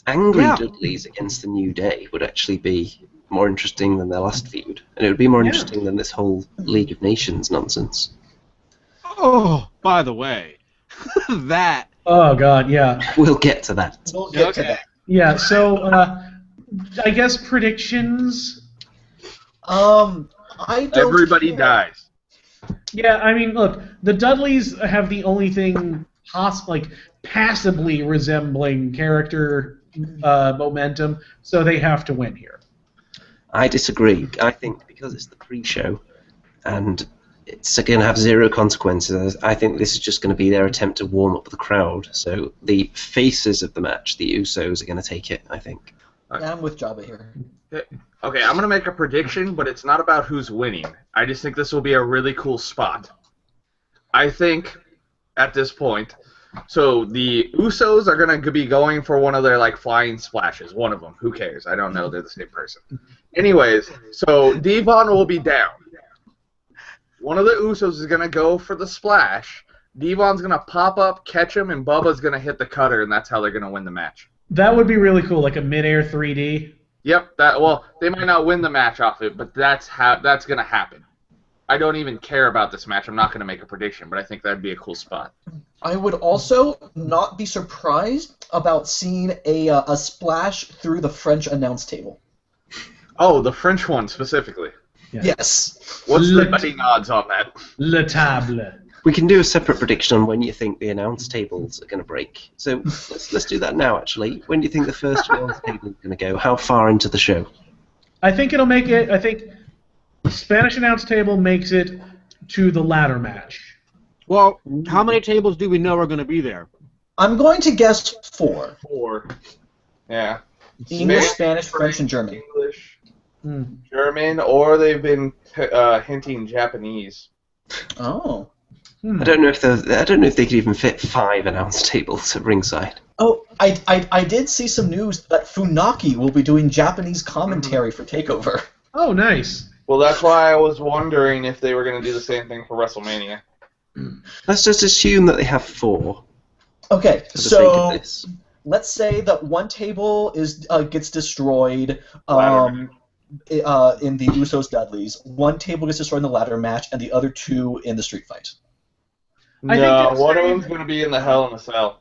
Angry Dudleys against the New Day would actually be more interesting than their last feud, and it would be more interesting than this whole League of Nations nonsense. Oh, by the way, that. Oh god, yeah. We'll get to that. We'll get to that. Yeah, so I guess predictions. I don't Everybody care. dies. Yeah, I mean, look, the Dudleys have the only thing passively resembling character momentum, so they have to win here. I disagree. I think because it's the pre-show and it's going to have 0 consequences, I think this is just going to be their attempt to warm up the crowd. So the faces of the match, the Usos, are going to take it, I think. Yeah, I'm with Jabba here. Okay, I'm going to make a prediction, but it's not about who's winning. I just think this will be a really cool spot. I think, at this point, so the Usos are going to be going for one of their, like, flying splashes. One of them. Who cares? I don't know. They're the same person. Anyways, so Devon will be down. One of the Usos is going to go for the splash. Devon's going to pop up, catch him, and Bubba's going to hit the cutter, and that's how they're going to win the match. That would be really cool, like a mid-air 3D. Yep. Well, they might not win the match off it, but that's going to happen. I don't even care about this match. I'm not going to make a prediction, but I think that'd be a cool spot. I would also not be surprised about seeing a splash through the French announce table. Oh, the French one specifically. Yeah. Yes. What's the betting odds on that? Le table. We can do a separate prediction on when you think the announce tables are going to break. So let's do that now, actually. When do you think the first announce table is going to go? How far into the show? I think it'll make it. I think Spanish announce table makes it to the ladder match. Well, how many tables do we know are going to be there? I'm going to guess 4. 4. Yeah. English, Spanish, French, and German. English, German, or they've been hinting Japanese. Oh. I don't know if they could even fit 5 announce tables at ringside. Oh, I did see some news that Funaki will be doing Japanese commentary for TakeOver. Oh, nice. Well, that's why I was wondering if they were going to do the same thing for WrestleMania. Let's just assume that they have 4 Okay, for the sake of so this. let's say that one table gets destroyed in the Usos Dudleys, one table gets destroyed in the ladder match, and the other 2 in the street fight. No, one of them's going to be in the Hell in a Cell.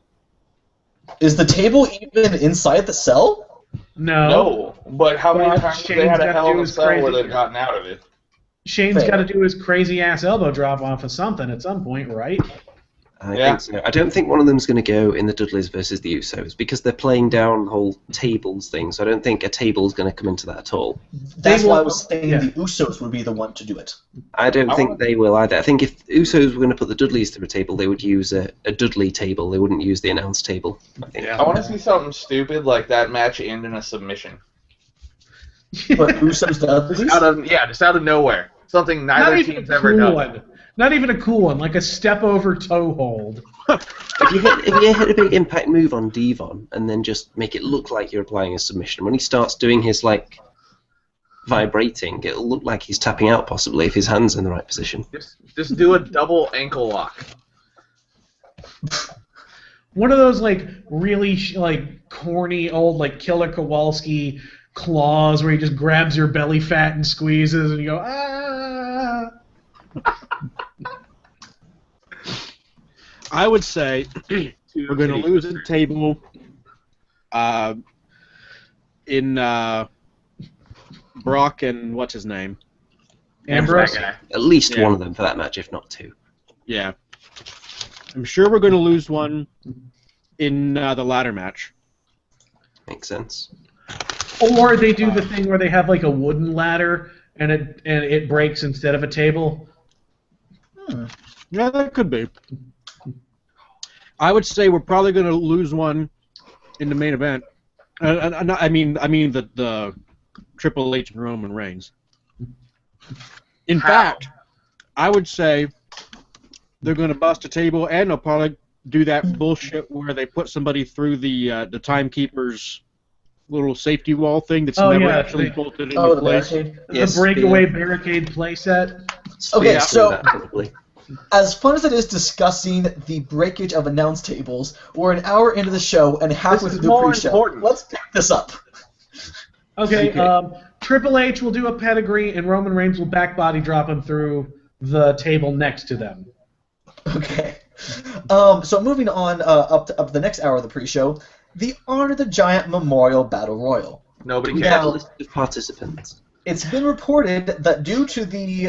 Is the table even inside the cell? No, but how many Well, times have they Shane's had a gotta Hell in do a his Cell where crazy- they've gotten out of it? Shane's Fair. got to do his crazy ass elbow drop off of something at some point, right? I think so. I don't think one of them's going to go in the Dudleys versus the Usos because they're playing down the whole tables thing. So I don't think a table's going to come into that at all. That's why I was saying the Usos would be the one to do it. I don't think they will either. I think if Usos were going to put the Dudleys through a table, they would use a Dudley table. They wouldn't use the announce table. I think. I want to see something stupid like that match end in a submission. But Usos Dudleys? Just out of nowhere. Something neither team's ever done. Not even a cool one, like a step over toe hold. If you hit a big impact move on Devon and then just make it look like you're applying a submission, when he starts doing his vibrating, it'll look like he's tapping out possibly if his hand's in the right position. Just do a double ankle lock. One of those really corny old Killer Kowalski claws where he just grabs your belly fat and squeezes and you go ah. I would say we're going to lose a table in Brock and what's his name? Ambrose. At least one of them for that match, if not two. Yeah. I'm sure we're going to lose one in the ladder match. Makes sense. Or they do the thing where they have a wooden ladder and it breaks instead of a table. Yeah, that could be. I would say we're probably going to lose one in the main event. I mean the Triple H and Roman Reigns. In fact, I would say they're going to bust a table, and they'll probably do that bullshit where they put somebody through the timekeeper's little safety wall thing that's never actually bolted into place. The breakaway barricade playset. Okay, so as fun as it is discussing the breakage of announce tables, we're an hour into the show and halfway through the pre-show. Let's pick this up. Okay, Triple H will do a pedigree, and Roman Reigns will back body drop him through the table next to them. Okay. So moving on up to the next hour of the pre-show, the Honor the Giant Memorial Battle Royal. Nobody cares. cares. List of participants. It's been reported that due to the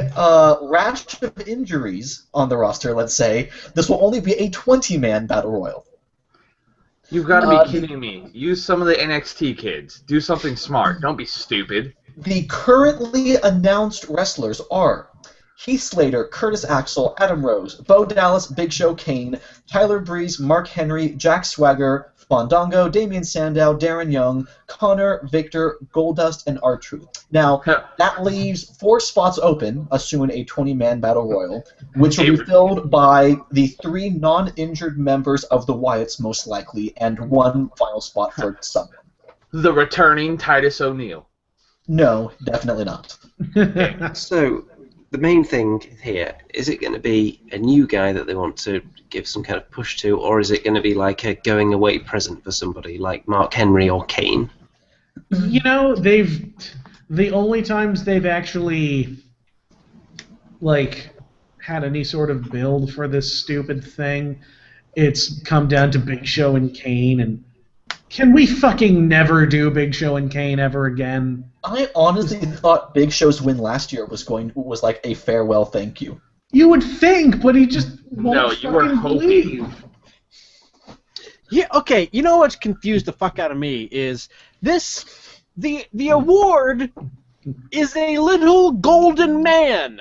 rash of injuries on the roster, let's say, this will only be a 20-man Battle Royal. You've got to be kidding me. Use some of the NXT kids. Do something smart. Don't be stupid. The currently announced wrestlers are Heath Slater, Curtis Axel, Adam Rose, Bo Dallas, Big Show, Kane, Tyler Breeze, Mark Henry, Jack Swagger, Fandango, Damian Sandow, Darren Young, Connor, Victor, Goldust, and R-Truth. Now, that leaves 4 spots open, assuming a 20-man Battle Royal, which will be filled by the 3 non-injured members of the Wyatts, most likely, and 1 final spot for someone. The returning Titus O'Neil. No, definitely not. So, the main thing here, is it going to be a new guy that they want to give some kind of push to, or is it going to be like a going away present for somebody like Mark Henry or Kane? You know, the only times they've actually had any sort of build for this stupid thing, it's come down to Big Show and Kane, and can we fucking never do Big Show and Kane ever again? I honestly thought Big Show's win last year was like a farewell thank you. You would think, but he just won't believe. Yeah, okay, you know what's confused the fuck out of me is the award is a little golden man.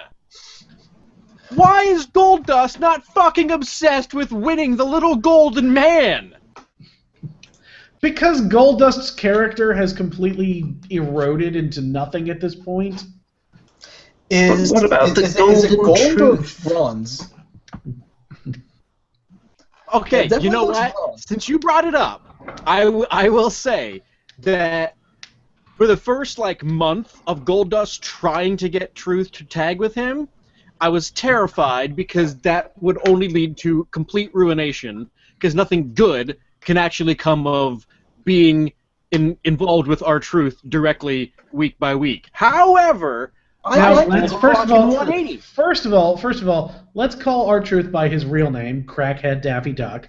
Why is Goldust not fucking obsessed with winning the little golden man? Because Goldust's character has completely eroded into nothing at this point. What about the gold or bronze? Okay, you know what? Since you brought it up, I will say that for the first month of Goldust trying to get Truth to tag with him, I was terrified because that would only lead to complete ruination, because nothing good can actually come of being involved with R-Truth directly week by week. However, first of all, let's call R-Truth by his real name, Crackhead Daffy Duck.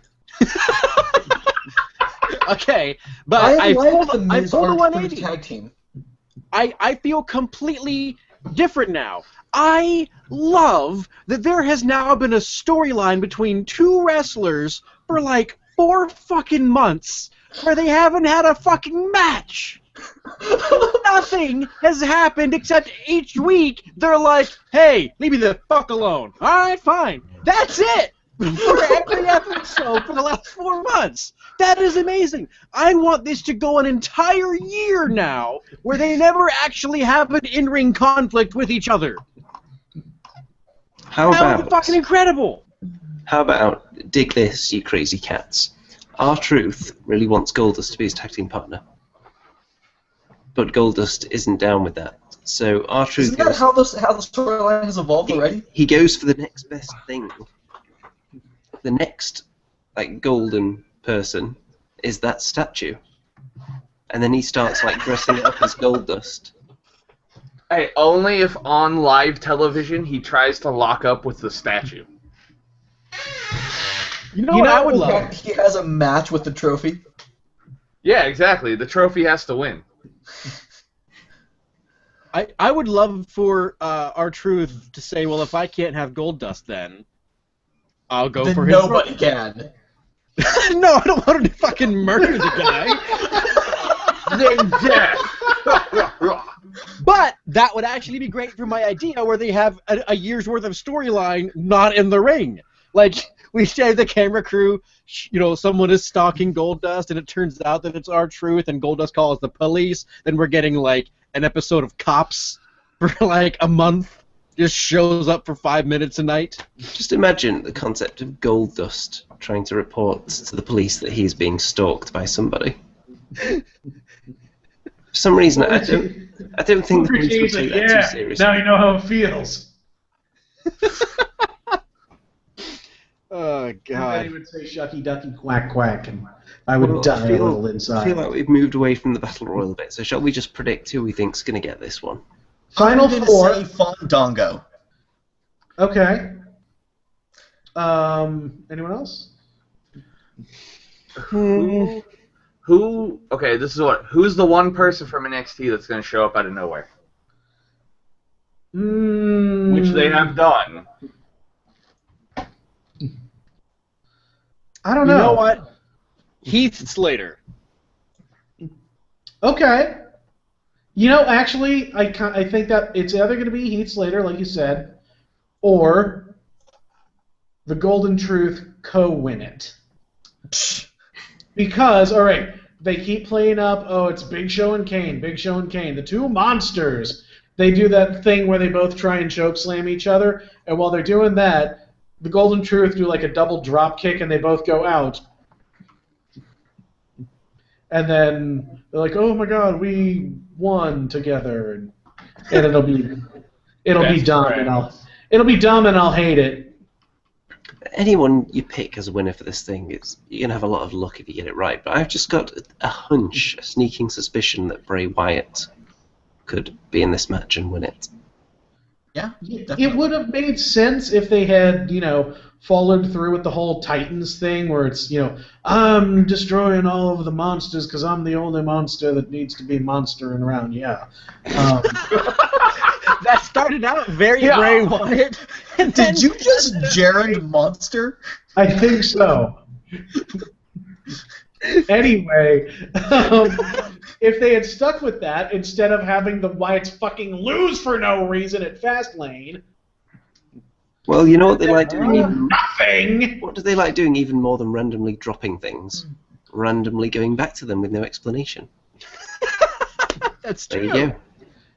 Okay, but I pulled the 180. Tag team. I feel completely different now. I love that there has now been a storyline between two wrestlers for like 4 fucking months where they haven't had a fucking match. Nothing has happened except each week they're like, hey, leave me the fuck alone. Alright, fine. That's it! For every episode for the last 4 months. That is amazing. I want this to go an entire year now where they never actually have an in-ring conflict with each other. How That would be about fucking incredible. How about dig this, you crazy cats? R-Truth really wants Goldust to be his tag team partner, but Goldust isn't down with that. So R-Truth Isn't that how the storyline has evolved already? he goes for the next best thing. The next, like, golden person is that statue, and then he starts like dressing it up as Goldust. Hey, only if on live television he tries to lock up with the statue. You know what I would love? He has a match with the trophy. Yeah, exactly. The trophy has to win. I would love for R-Truth to say, well, if I can't have Goldust, then I'll go Then for his. nobody can. No, I don't want him to fucking murder the guy. Then death. But that would actually be great for my idea where they have a year's worth of storyline not in the ring. Like, we say the camera crew, you know, someone is stalking Goldust, and it turns out that it's R-Truth, and Goldust calls the police. Then we're getting, like, an episode of Cops for, like, a month. Just shows up for 5 minutes a night. Just imagine the concept of Goldust trying to report to the police that he's being stalked by somebody. For some reason, I don't think the police would take that too seriously. Now you know how it feels. Oh, God. Everybody would say shucky ducky quack quack, and I would die a little inside. I feel like we've moved away from the Battle Royal bit, so shall we just predict who we think's going to get this one? Final I'm gonna four. say Fandango. Okay. Anyone else? Who? Okay, this is what. Who's the one person from NXT that's going to show up out of nowhere? Which they have done. I don't know. You know what? Heath Slater. Okay. You know, actually, I think that it's either going to be Heath Slater, like you said, or the Golden Truth co-win it. Because, all right, they keep playing up, oh, it's Big Show and Kane, Big Show and Kane, the two monsters. They do that thing where they both try and choke slam each other, and while they're doing that, the Golden Truth do like a double drop kick, and they both go out. And then they're like, "Oh my God, we won together," and it'll be dumb, and it'll be dumb, and I'll hate it. Anyone you pick as a winner for this thing, you're going to have a lot of luck if you get it right. But I've just got a hunch, a sneaking suspicion that Bray Wyatt could be in this match and win it. Yeah, It would have made sense if they had, followed through with the whole Titans thing where it's, I'm destroying all of the monsters because I'm the only monster that needs to be monstering around, yeah. That started out very Bray Wyatt. And Did you just gerund monster? I think so. Anyway, if they had stuck with that instead of having the Wyatts fucking lose for no reason at Fastlane. Well, you know what they like doing? Nothing. What do they like doing even more than randomly dropping things? Randomly going back to them with no explanation. That's There true. you go.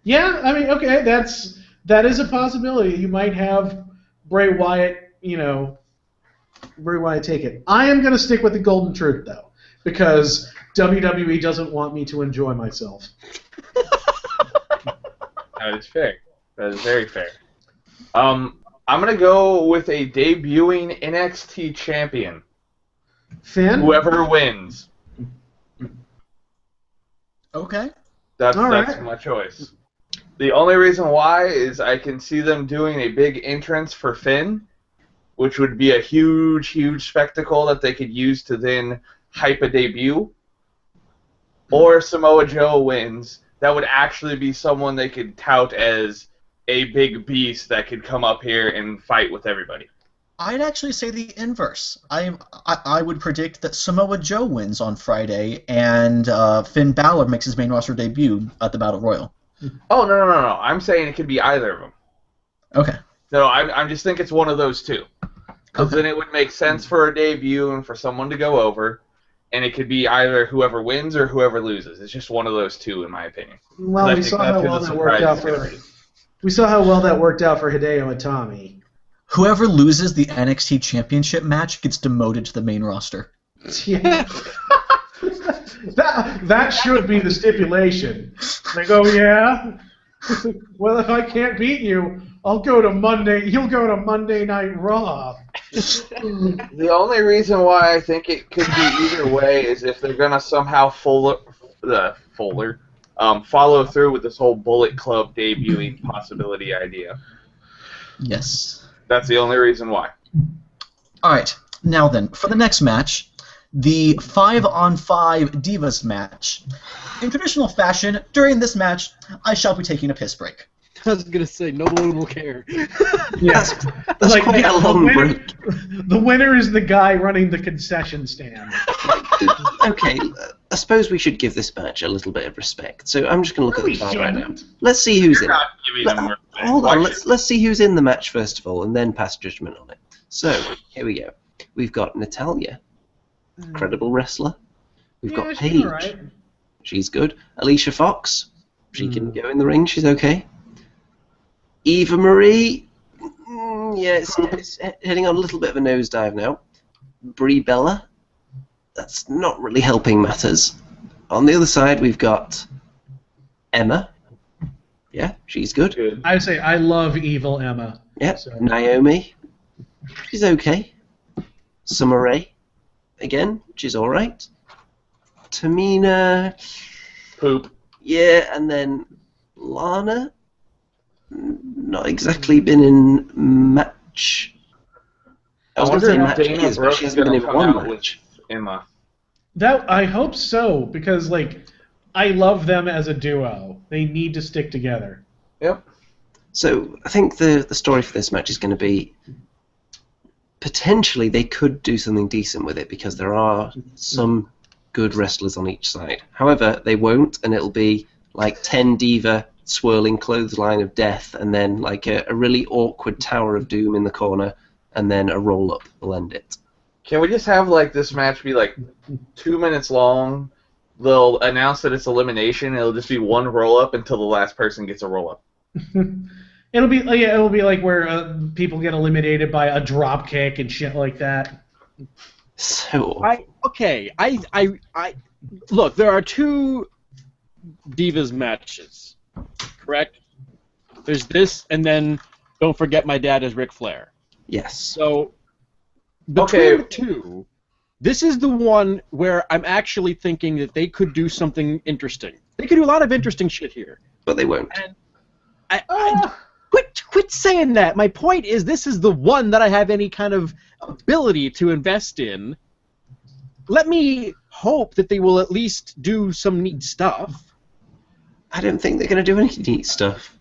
Yeah, I mean, okay, that is a possibility. You might have Bray Wyatt, Bray Wyatt take it. I am going to stick with the Golden Truth, though, because WWE doesn't want me to enjoy myself. That is fair. That is very fair. I'm going to go with a debuting NXT champion. Finn? Whoever wins. Okay. That's right. my choice. The only reason why is I can see them doing a big entrance for Finn, which would be a huge, huge spectacle that they could use to then hype a debut. Or Samoa Joe wins. That would actually be someone they could tout as a big beast that could come up here and fight with everybody. I'd actually say the inverse. I would predict that Samoa Joe wins on Friday, and Finn Balor makes his main roster debut at the Battle Royal. Oh, no. I'm saying it could be either of them. Okay. No, I just think it's one of those two. Because then it would make sense for a debut and for someone to go over, and it could be either whoever wins or whoever loses. It's just one of those two, in my opinion. Well, we saw how well that worked out for. We saw how well that worked out for Hideo Itami. Whoever loses the NXT Championship match gets demoted to the main roster. Yeah. that should be the stipulation. They go, yeah. Well, if I can't beat you, I'll go to Monday. You'll go to Monday Night Raw. The only reason why I think it could be either way is if they're gonna somehow follow through with this whole Bullet Club debuting possibility idea. Yes. That's the only reason why. All right. Now then, for the next match, the 5-on-5 Divas match. In traditional fashion, during this match, I shall be taking a piss break. I was gonna say no one will care. Yeah, That's like, quite a long break. The winner is the guy running the concession stand. Okay, I suppose we should give this match a little bit of respect. So I'm just going to look at the card right now. Let's see who's in it. Hold on, let's see who's in the match first of all, and then pass judgment on it. So here we go. We've got Natalya, incredible wrestler. We've got Paige. Right. She's good. Alicia Fox, she can go in the ring. She's okay. Eva Marie, yeah, it's heading on a little bit of a nosedive now. Brie Bella, that's not really helping matters. On the other side, we've got Emma. Yeah, she's good. I say I love evil Emma. Yeah, So. Naomi, she's okay. Summer Rae, again, she's all right. Tamina, Poop. yeah, and then Lana, not exactly been in match. I was going to say matches, but she hasn't been in one match. Emma. That I hope so, because like I love them as a duo. They need to stick together. Yep. So I think the story for this match is going to be potentially they could do something decent with it because there are some good wrestlers on each side. However, they won't, and it'll be like 10 diva swirling clothesline of death, and then like a really awkward Tower of Doom in the corner, and then a roll-up will end it. Can we just have like this match be like 2 minutes long? They'll announce that it's elimination. It'll just be one roll-up until the last person gets a roll-up. It'll be like where people get eliminated by a drop kick and shit like that. So I look. There are two Divas matches, correct? There's this, and then don't forget my dad is Ric Flair. yes. So between the two, this is the one where I'm actually thinking that they could do something interesting. They could do a lot of interesting shit here. But they won't. And I quit saying that. My point is, this is the one that I have any kind of ability to invest in. Let me hope that they will at least do some neat stuff. I don't think they're going to do any neat stuff.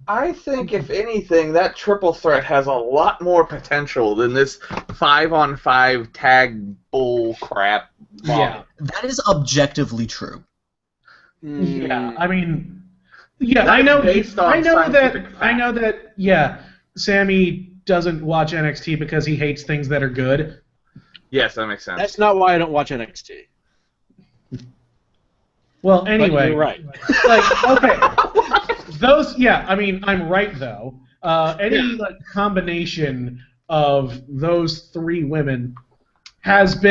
I think, if anything, that triple threat has a lot more potential than this 5-on-5 tag bull crap. Yeah. That is objectively true. Yeah, I mean, yeah, I know that. Yeah, Sammy doesn't watch NXT because he hates things that are good. Yes, that makes sense. That's not why I don't watch NXT. Well, anyway, But you're right. Like, okay, those. Yeah, I mean, I'm right though. Any like, combination of those three women has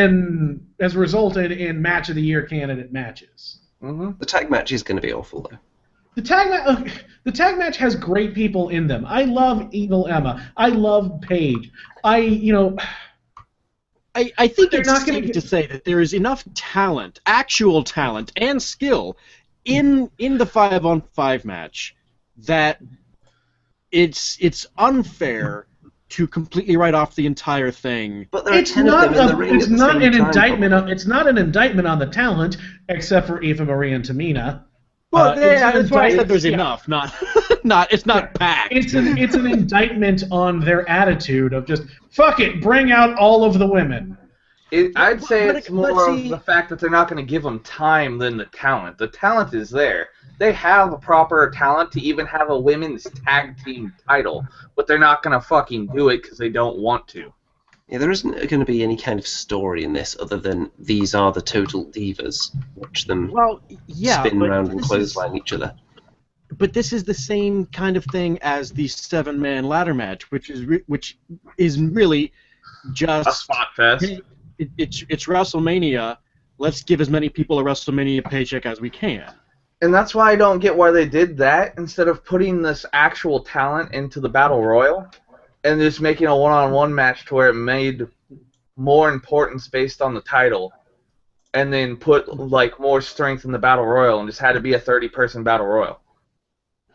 resulted in match of the year candidate matches. Mm-hmm. The tag match is going to be awful, though. The tag match has great people in them. I love Evil Emma. I love Paige. I think They're it's not gonna safe to say that there is enough talent, actual talent, and skill in the 5-on-5 match that it's unfair to completely write off the entire thing. But there are 10 of them in the ring It's at the not same an time, indictment. probably. It's not an indictment on the talent, except for Eva Marie and Tamina. Well, It's an that's why I said indictment- there's yeah. enough. It's not packed. It's an indictment on their attitude of just fuck it, bring out all of the women. I'd say But it's but more see- of the fact that they're not going to give them time than the talent. The talent is there. They have a proper talent to even have a women's tag team title, but they're not going to fucking do it because they don't want to. Yeah, there isn't going to be any kind of story in this other than these are the total divas. Watch them Well, yeah, spin but around and this is- clothesline each other. But this is the same kind of thing as the 7-man ladder match, which is really just A spot fest. hey, it's WrestleMania. Let's give as many people a WrestleMania paycheck as we can. And that's why I don't get why they did that instead of putting this actual talent into the Battle Royal and just making a one-on-one match to where it made more importance based on the title and then put like more strength in the Battle Royal and just had to be a 30-person Battle Royal.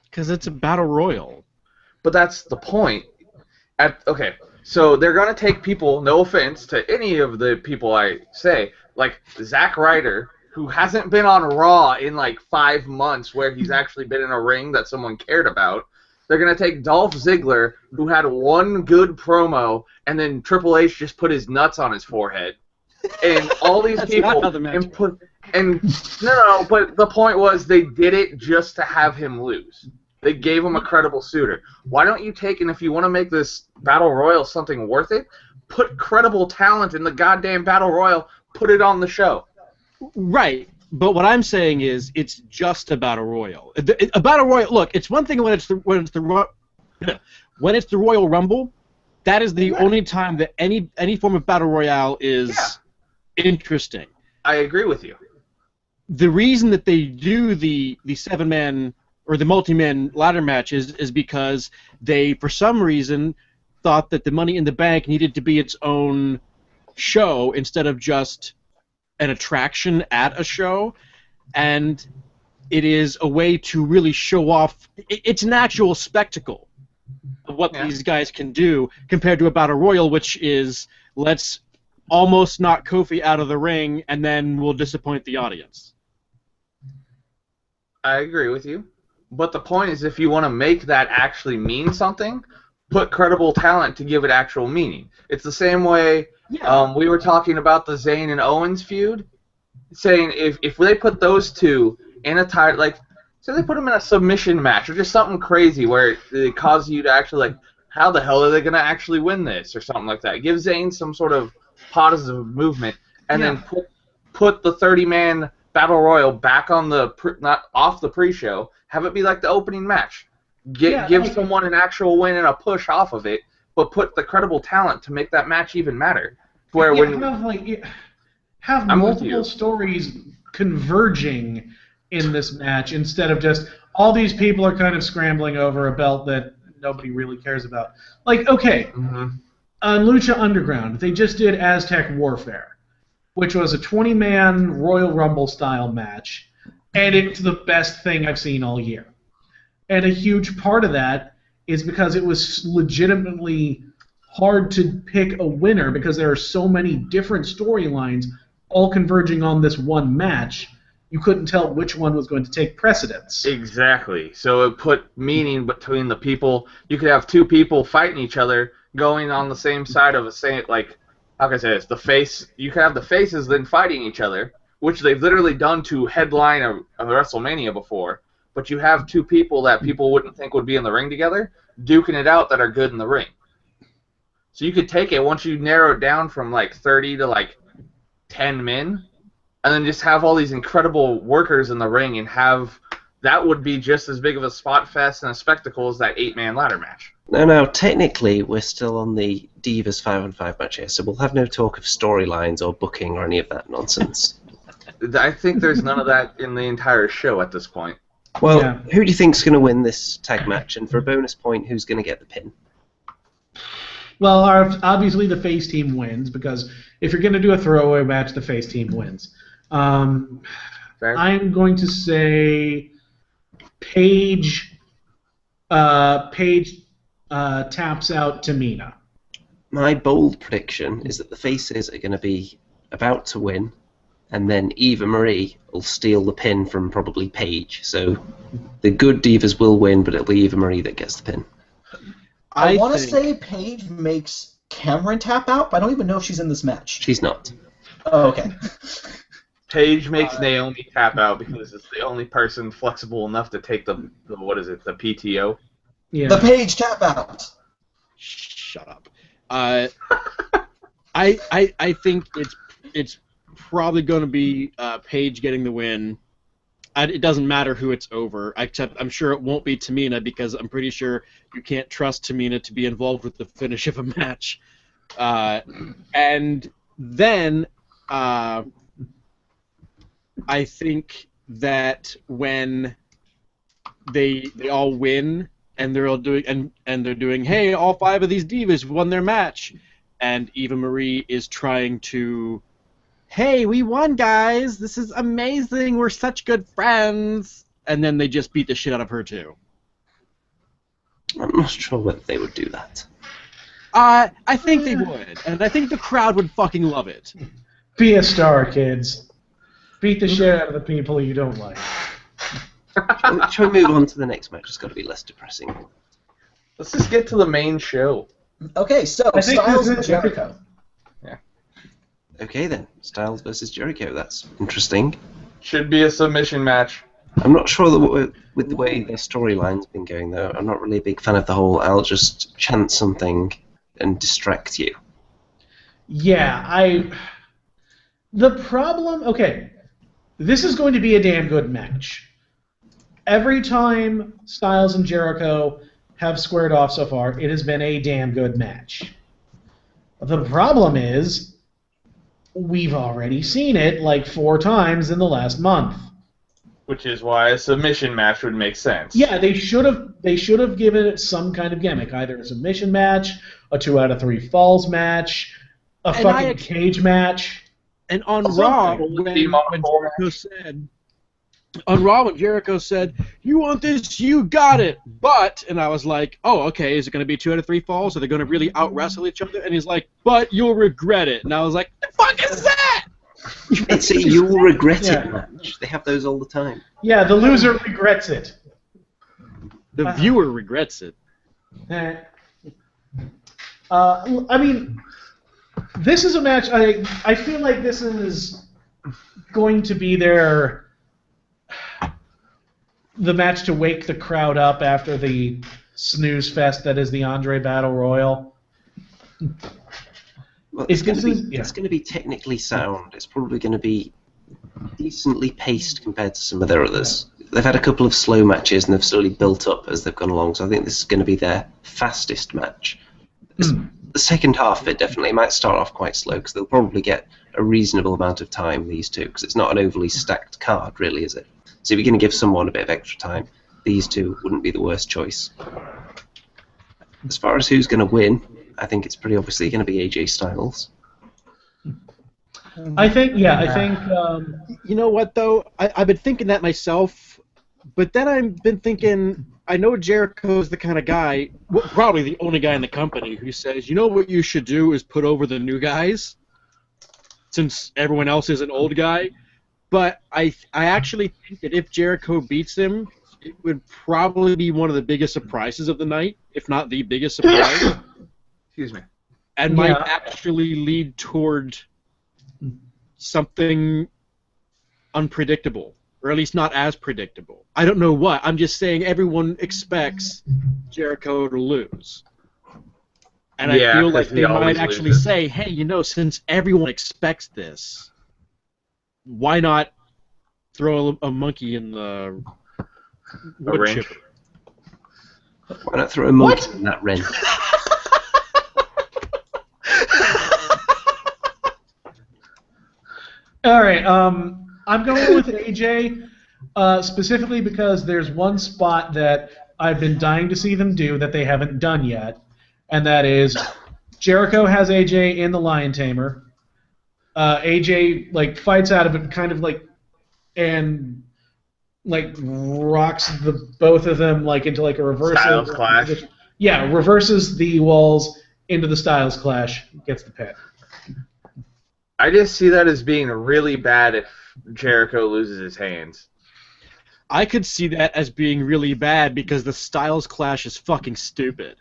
Because it's a battle royal. But that's the point. Okay, so they're going to take people, no offense to any of the people I say, like Zack Ryder, who hasn't been on Raw in like 5 months where he's actually been in a ring that someone cared about. They're going to take Dolph Ziggler, who had one good promo, and then Triple H just put his nuts on his forehead. And all these That's people... not how the match No, but the point was they did it just to have him lose. They gave him a credible suitor. Why don't you take, and if you want to make this Battle Royal something worth it, put credible talent in the goddamn Battle Royal, put it on the show. Right, but what I'm saying is it's just a battle royal. A battle royal. Look, it's one thing when it's the Royal Rumble. That is the only time that any form of battle royale is interesting. I agree with you. The reason that they do the 7-man or the multi-man ladder match is because they, for some reason, thought that the Money in the Bank needed to be its own show instead of just an attraction at a show, and it is a way to really show off. It's an actual spectacle of what these guys can do compared to a battle royal, which is let's almost knock Kofi out of the ring and then we'll disappoint the audience. I agree with you. But the point is, if you want to make that actually mean something, put credible talent to give it actual meaning. It's the same way we were talking about the Zayn and Owens feud, saying if they put those two in a title, like, say they put them in a submission match or just something crazy where it causes you to actually, like, how the hell are they going to actually win this or something like that. Give Zayn some sort of positive movement and then put the 30-man Battle Royal back on not off the pre-show. Have it be like the opening match. Give someone an actual win and a push off of it, but put the credible talent to make that match even matter. Where have multiple stories converging in this match instead of just all these people are kind of scrambling over a belt that nobody really cares about. Like, okay, on Lucha Underground, they just did Aztec Warfare, which was a 20-man Royal Rumble-style match, and it's the best thing I've seen all year. And a huge part of that is because it was legitimately hard to pick a winner because there are so many different storylines all converging on this one match. You couldn't tell which one was going to take precedence. Exactly. So it put meaning between the people. You could have two people fighting each other going on the same side of a same, like, how can I say this? The face. You could have the faces then fighting each other, which they've literally done to headline a WrestleMania before. But you have two people that people wouldn't think would be in the ring together, duking it out that are good in the ring. So you could take it once you narrow it down from like 30 to like 10 men, and then just have all these incredible workers in the ring and have that would be just as big of a spot fest and a spectacle as that 8-man ladder match. No, technically we're still on the Divas 5-on-5 match here, so we'll have no talk of storylines or booking or any of that nonsense. I think there's none of that in the entire show at this point. Well, who do you think's going to win this tag match? And for a bonus point, who's going to get the pin? Well, obviously the face team wins because if you're going to do a throwaway match, the face team wins. I'm going to say Paige taps out Tamina. My bold prediction is that the faces are going to be about to win. and then Eva Marie will steal the pin from probably Paige. So the good divas will win, but it'll be Eva Marie that gets the pin. I want to say Paige makes Cameron tap out, but I don't even know if she's in this match. She's not. Oh, okay. Paige makes Naomi tap out because it's the only person flexible enough to take the what is it, the PTO? Yeah. The Paige tap out. Shut up. I think it's probably going to be Paige getting the win. It doesn't matter who it's over, except I'm sure it won't be Tamina because I'm pretty sure you can't trust Tamina to be involved with the finish of a match. And then I think that when they all win and they're all doing and they're doing, hey, all 5 of these divas won their match, and Eva Marie is trying to, hey, we won, guys, this is amazing, we're such good friends, and then they just beat the shit out of her too. I'm not sure whether they would do that. I think they would, and I think the crowd would fucking love it. Be a star, kids. Beat the shit out of the people you don't like. Shall we move on to the next match? It's got to be less depressing. Let's just get to the main show. Okay, so I think Styles this and is- Jericho. Okay then, Styles versus Jericho. That's interesting. Should be a submission match. I'm not sure that with the way their storyline's been going, though. I'm not really a big fan of the whole I'll just chant something and distract you. Yeah, the problem... Okay, this is going to be a damn good match. Every time Styles and Jericho have squared off so far, it has been a damn good match. The problem is, we've already seen it like 4 times in the last month. Which is why a submission match would make sense. Yeah, they should have given it some kind of gimmick, either a submission match, a 2 out of 3 falls match, a fucking cage match. And on Also, Raw, team on when four Jericho said, on Raw, when Jericho said, "You want this? You got it." But, and I was like, "Oh, okay. Is it going to be 2 out of 3 falls? Are they going to really out wrestle each other?" And he's like, "But you'll regret it." And I was like, "The fuck is that?" It's a you'll regret Yeah. it match. They have those all the time. Yeah, the loser regrets it. The viewer regrets it. I mean, this is a match. I feel like this is going to be the match to wake the crowd up after the snooze fest that is the Andre Battle Royal. Well, It's it's gonna going to be technically sound. It's probably going to be decently paced compared to some of their others. They've had a couple of slow matches and they've slowly built up as they've gone along, so I think this is going to be their fastest match. The second half of it definitely might start off quite slow because they'll probably get a reasonable amount of time, these two, because it's not an overly stacked card, really, is it? So if you're going to give someone a bit of extra time, these two wouldn't be the worst choice. As far as who's going to win, I think it's pretty obviously going to be AJ Styles. I think. You know what, though? I've been thinking that myself, but then I've been thinking, I know Jericho's the kind of guy, well, probably the only guy in the company, who says, you know what you should do is put over the new guys, since everyone else is an old guy. But I actually think that if Jericho beats him, it would probably be one of the biggest surprises of the night, if not the biggest surprise. Excuse me. And might actually lead toward something unpredictable, or at least not as predictable. I don't know what. I'm just saying everyone expects Jericho to lose. And I feel like they might actually say, hey, you know, since everyone expects this, why not throw a monkey in the wood chipper? Why not throw a monkey in that wrench? All right. I'm going with AJ specifically because there's one spot that I've been dying to see them do that they haven't done yet, and that is Jericho has AJ in the Lion Tamer. AJ fights out of it, kind of rocks the both of them into a reversal. Styles Clash. Yeah, reverses the walls into the Styles Clash, gets the pin. I just see that as being really bad if Jericho loses his hands. I could see that as being really bad because the Styles Clash is fucking stupid.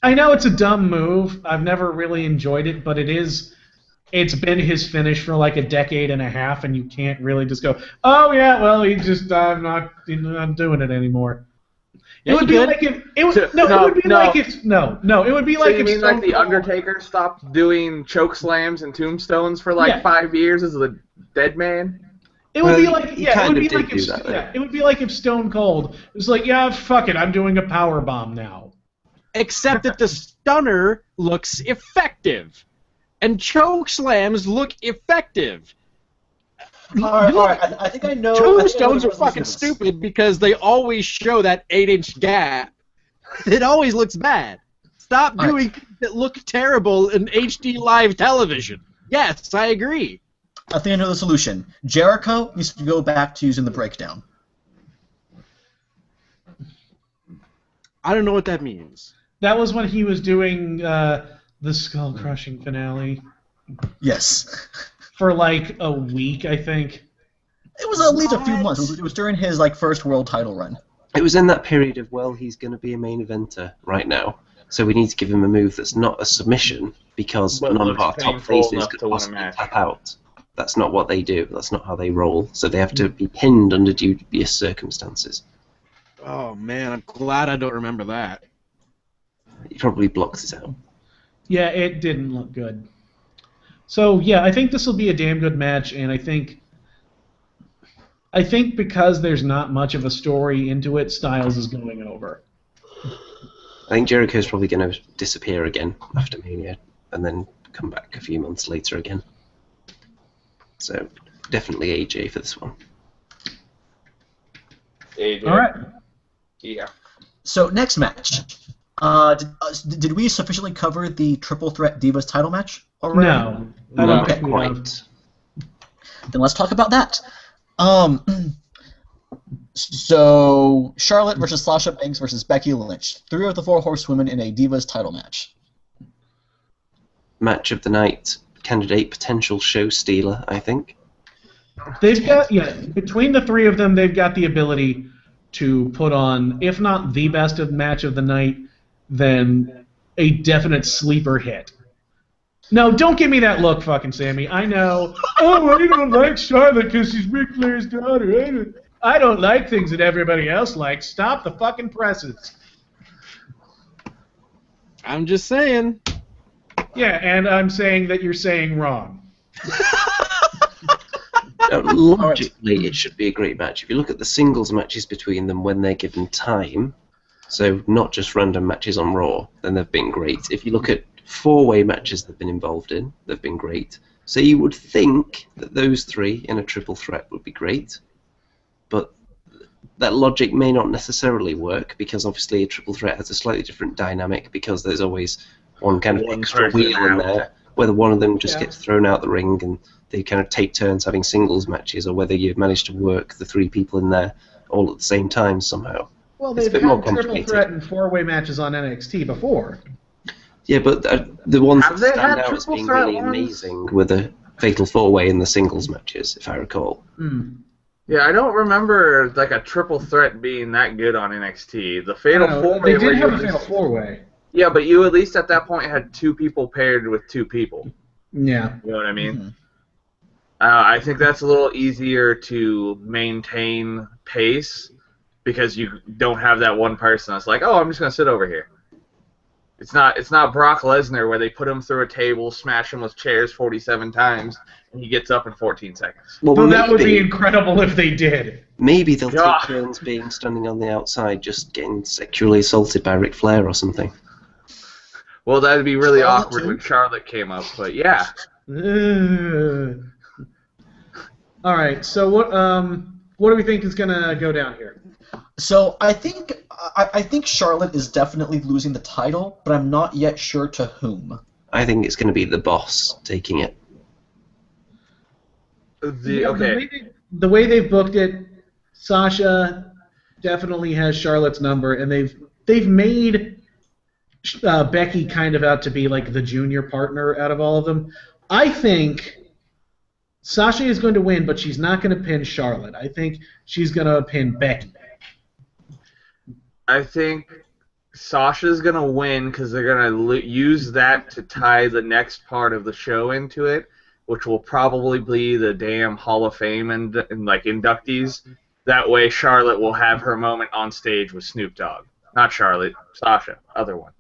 I know it's a dumb move. I've never really enjoyed it, but it's been his finish for like a decade and a half, and you can't really just go, oh yeah, well I'm not doing it anymore. Yeah, It would be like if it would So- no, no, it would be no. like if no, it would be So like you if mean Stone like the Cold- Undertaker stopped doing choke slams and tombstones for like Yeah. 5 years as a dead man? It would Well, be he like it kind would of be did like do if that, though. it would be like if Stone Cold was like, yeah, fuck it, I'm doing a power bomb now. Except that the stunner looks effective. And choke slams look effective. All right. I think I know. Tombstones are I think I know fucking this. stupid because they always show that 8-inch gap. It always looks bad. Stop All right. doing things that look terrible in HD live television. Yes, I agree. I think I know the solution. Jericho needs to go back to using the breakdown. I don't know what that means. That was when he was doing the skull crushing finale Yes. for like a week, I think. It was at least a few months. It was during his first world title run. It was in that period of, well, he's going to be a main eventer right now, so we need to give him a move that's not a submission because But none of looks our top painful faces enough could to win a possibly match. tap out. That's not what they do. That's not how they roll. So they have to be pinned under dubious circumstances. Oh man, I'm glad I don't remember that. He probably blocks it out. Yeah, it didn't look good. So yeah, I think this will be a damn good match, and I think because there's not much of a story into it, Styles is going over. I think Jericho's probably going to disappear again after Mania and then come back a few months later again. So definitely AJ for this one. AJ. All right. Yeah. So next match. Did we sufficiently cover the Triple Threat Divas title match already? No, I don't Not think we have. quite. Then let's talk about that. So Charlotte versus Sasha Banks versus Becky Lynch. 3 of the 4 horsewomen in a Divas title match. Match of the night. Candidate potential show stealer, I think. They've got between the 3 of them, they've got the ability to put on, if not the best of match of the night, then a definite sleeper hit. No, don't give me that look, fucking Sammy. I know. Oh, I don't like Charlotte because she's Ric Flair's daughter. I don't like things that everybody else likes. Stop the fucking presses. I'm just saying. Yeah, and I'm saying that you're saying wrong. Logically, it should be a great match. If you look at the singles matches between them when they're given time, so not just random matches on Raw, then they've been great. If you look at 4-way matches they've been involved in, they've been great. So you would think that those 3 in a triple threat would be great, but that logic may not necessarily work because obviously a triple threat has a slightly different dynamic because there's always one kind of One extra person wheel in out. there, whether one of them just Yeah. gets thrown out the ring and they kind of take turns having singles matches, or whether you've managed to work the 3 people in there all at the same time somehow. Well, It's a they've bit more had triple complicated. threat and 4-way matches on NXT before. Yeah, but the ones Have that they stand had out as triple being threat really ones? amazing were the Fatal 4-way and the singles matches, if I recall. Yeah, I don't remember like a triple threat being that good on NXT. The Fatal 4-way. They did where have you a fatal just- 4-way. Yeah, but you at least at that point had 2 people paired with 2 people. Yeah. You know what I mean? Mhm. I think that's a little easier to maintain pace because you don't have that one person that's like, oh, I'm just gonna sit over here. It's not Brock Lesnar where they put him through a table, smash him with chairs 47 times, and he gets up in 14 seconds. Well, Though that would be maybe, incredible if they did. maybe they'll Yeah. take turns being standing on the outside, just getting sexually assaulted by Ric Flair or something. Well, that'd be really Charlotte awkward too? when Charlotte came up, but yeah. All right. So what do we think is gonna go down here? So I think Charlotte is definitely losing the title, but I'm not yet sure to whom. I think it's going to be the boss taking it. Okay. The way they've booked it, Sasha definitely has Charlotte's number, and they've made Becky kind of out to be like the junior partner out of all of them. I think Sasha is going to win, but she's not going to pin Charlotte. I think she's going to pin Becky. I think Sasha's going to win because they're going to use that to tie the next part of the show into it, which will probably be the damn Hall of Fame and like inductees. That way Charlotte will have her moment on stage with Snoop Dogg. Not Charlotte, Sasha, other one.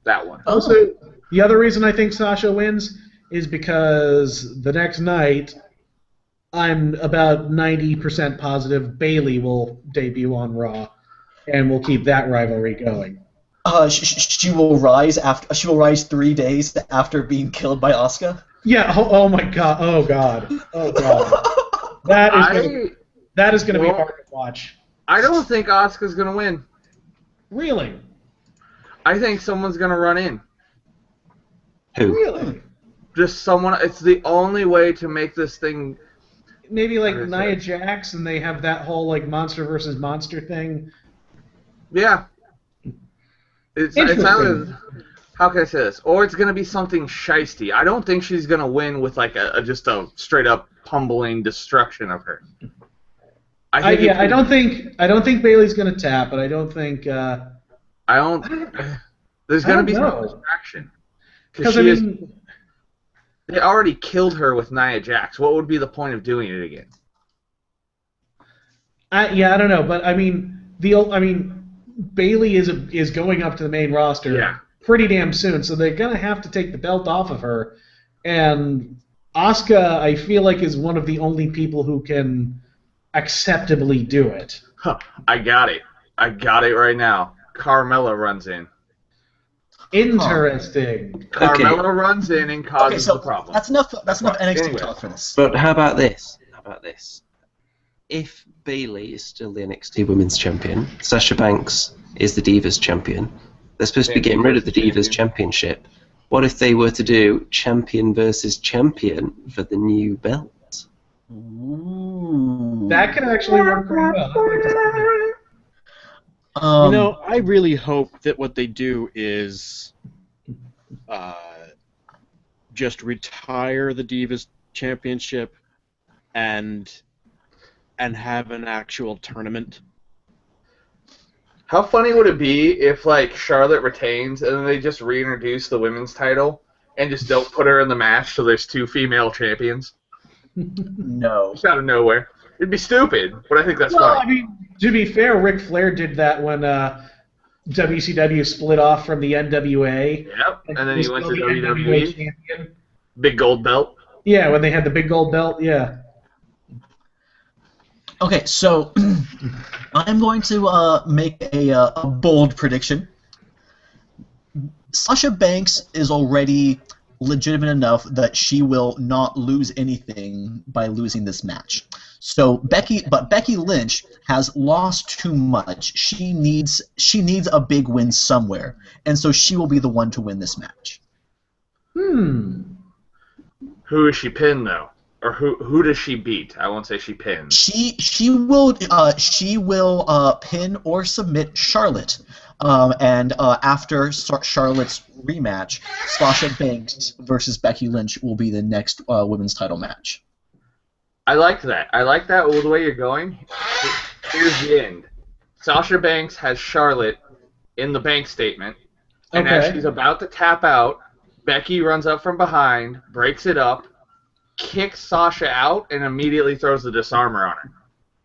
That one. Also, the other reason I think Sasha wins is because the next night, I'm about 90% positive Bayley will debut on Raw, and we'll keep that rivalry going. She will rise after. She will rise 3 days after being killed by Asuka. Yeah. Oh my God. Oh God. Oh God. That is going to be hard to watch. I don't think Asuka's going to win. Really? I think someone's going to run in. Who? Really? Just someone. It's the only way to make this thing. Maybe like Nia Jax, and they have that whole like monster versus monster thing. Yeah. It's either, how can I say this? Or it's going to be something shisty. I don't think she's going to win with like just a straight up pummeling destruction of her. I don't think Bayley's going to tap, but I don't think. There's going to be some distraction. Because they already killed her with Nia Jax. What would be the point of doing it again? I don't know, but Bayley is going up to the main roster pretty damn soon, so they're gonna have to take the belt off of her. And Asuka, I feel like, is one of the only people who can acceptably do it. I got it right now. Carmella runs in. Interesting. Carmella runs in and causes the problem. That's enough NXT talk for this. But how about this? If Bayley is still the NXT Women's Champion, Sasha Banks is the Divas Champion. They're supposed to be getting rid of the Divas Championship. What if they were to do champion versus champion for the new belt? Ooh. That could actually work pretty well. I really hope that what they do is just retire the Divas Championship and have an actual tournament. How funny would it be if like Charlotte retains and then they just reintroduce the women's title and just don't put her in the match so there's two female champions? No. Just out of nowhere. It'd be stupid, but I think that's funny. I mean, to be fair, Ric Flair did that when WCW split off from the NWA. Yep, and then he went to WWE. Champion. Big gold belt. Yeah, when they had the big gold belt, yeah. Okay, so I'm going to make a bold prediction. Sasha Banks is already legitimate enough that she will not lose anything by losing this match. So Becky Lynch has lost too much. She needs a big win somewhere, and so she will be the one to win this match. Who is she pinned though? Or who does she beat? I won't say she pins. She will pin or submit Charlotte, and after Charlotte's rematch, Sasha Banks versus Becky Lynch will be the next women's title match. I like that. I like that the way you're going. Here's the end. Sasha Banks has Charlotte in the bank statement, and as she's about to tap out, Becky runs up from behind, breaks it up, kicks Sasha out, and immediately throws the disarmer on her.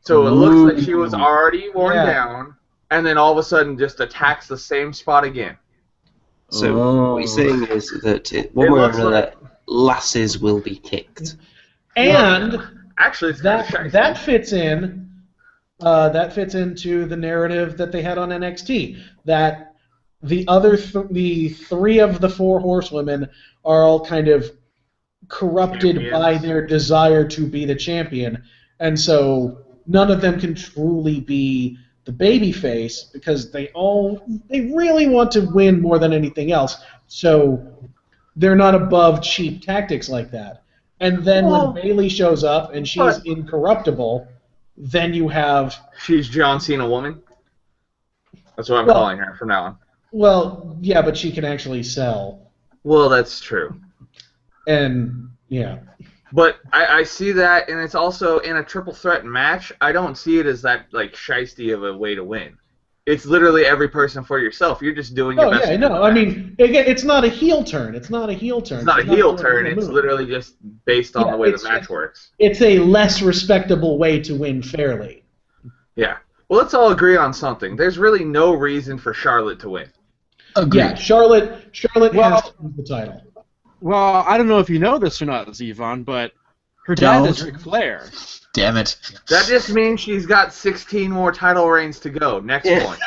So it looks like she was already worn down, and then all of a sudden just attacks the same spot again. So what you're saying is that one way or another, lasses will be kicked. And actually, it's that fits in. That fits into the narrative that they had on NXT. That the the three of the four horsewomen are all kind of corrupted by their desire to be the champion, and so none of them can truly be the babyface because they really want to win more than anything else. So they're not above cheap tactics like that. And then when Bayley shows up and she's incorruptible, then you have... She's John Cena woman? That's what I'm calling her from now on. Well, yeah, but she can actually sell. Well, that's true. And yeah. But I see that, and it's also in a triple threat match. I don't see it as that like shiesty of a way to win. It's literally every person for yourself. You're just doing your Oh best. yeah, no. I mean, again, it's not a heel turn. It's not a heel turn. It's not a heel turn. It's literally just based on the way the match works. It's a less respectable way to win fairly. Yeah. Well, let's all agree on something. There's really no reason for Charlotte to win. Agreed. Yeah, Charlotte has to win the title. Well, I don't know if you know this or not, Zevon, but her dad is Ric Flair. Damn it. That just means she's got 16 more title reigns to go. Next point.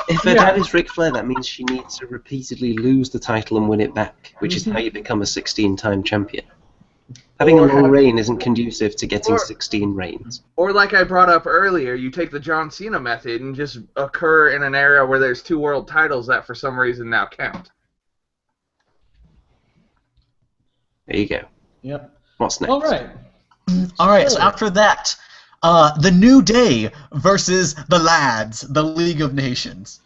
If her dad is Ric Flair, that means she needs to repeatedly lose the title and win it back, which is how you become a 16-time champion. Having a long reign isn't conducive to getting 16 reigns. Or like I brought up earlier, you take the John Cena method and just occur in an era where there's 2 world titles that for some reason now count. There you go. Yep. What's next? All right. All right, so after that, the New Day versus the Lads, the League of Nations.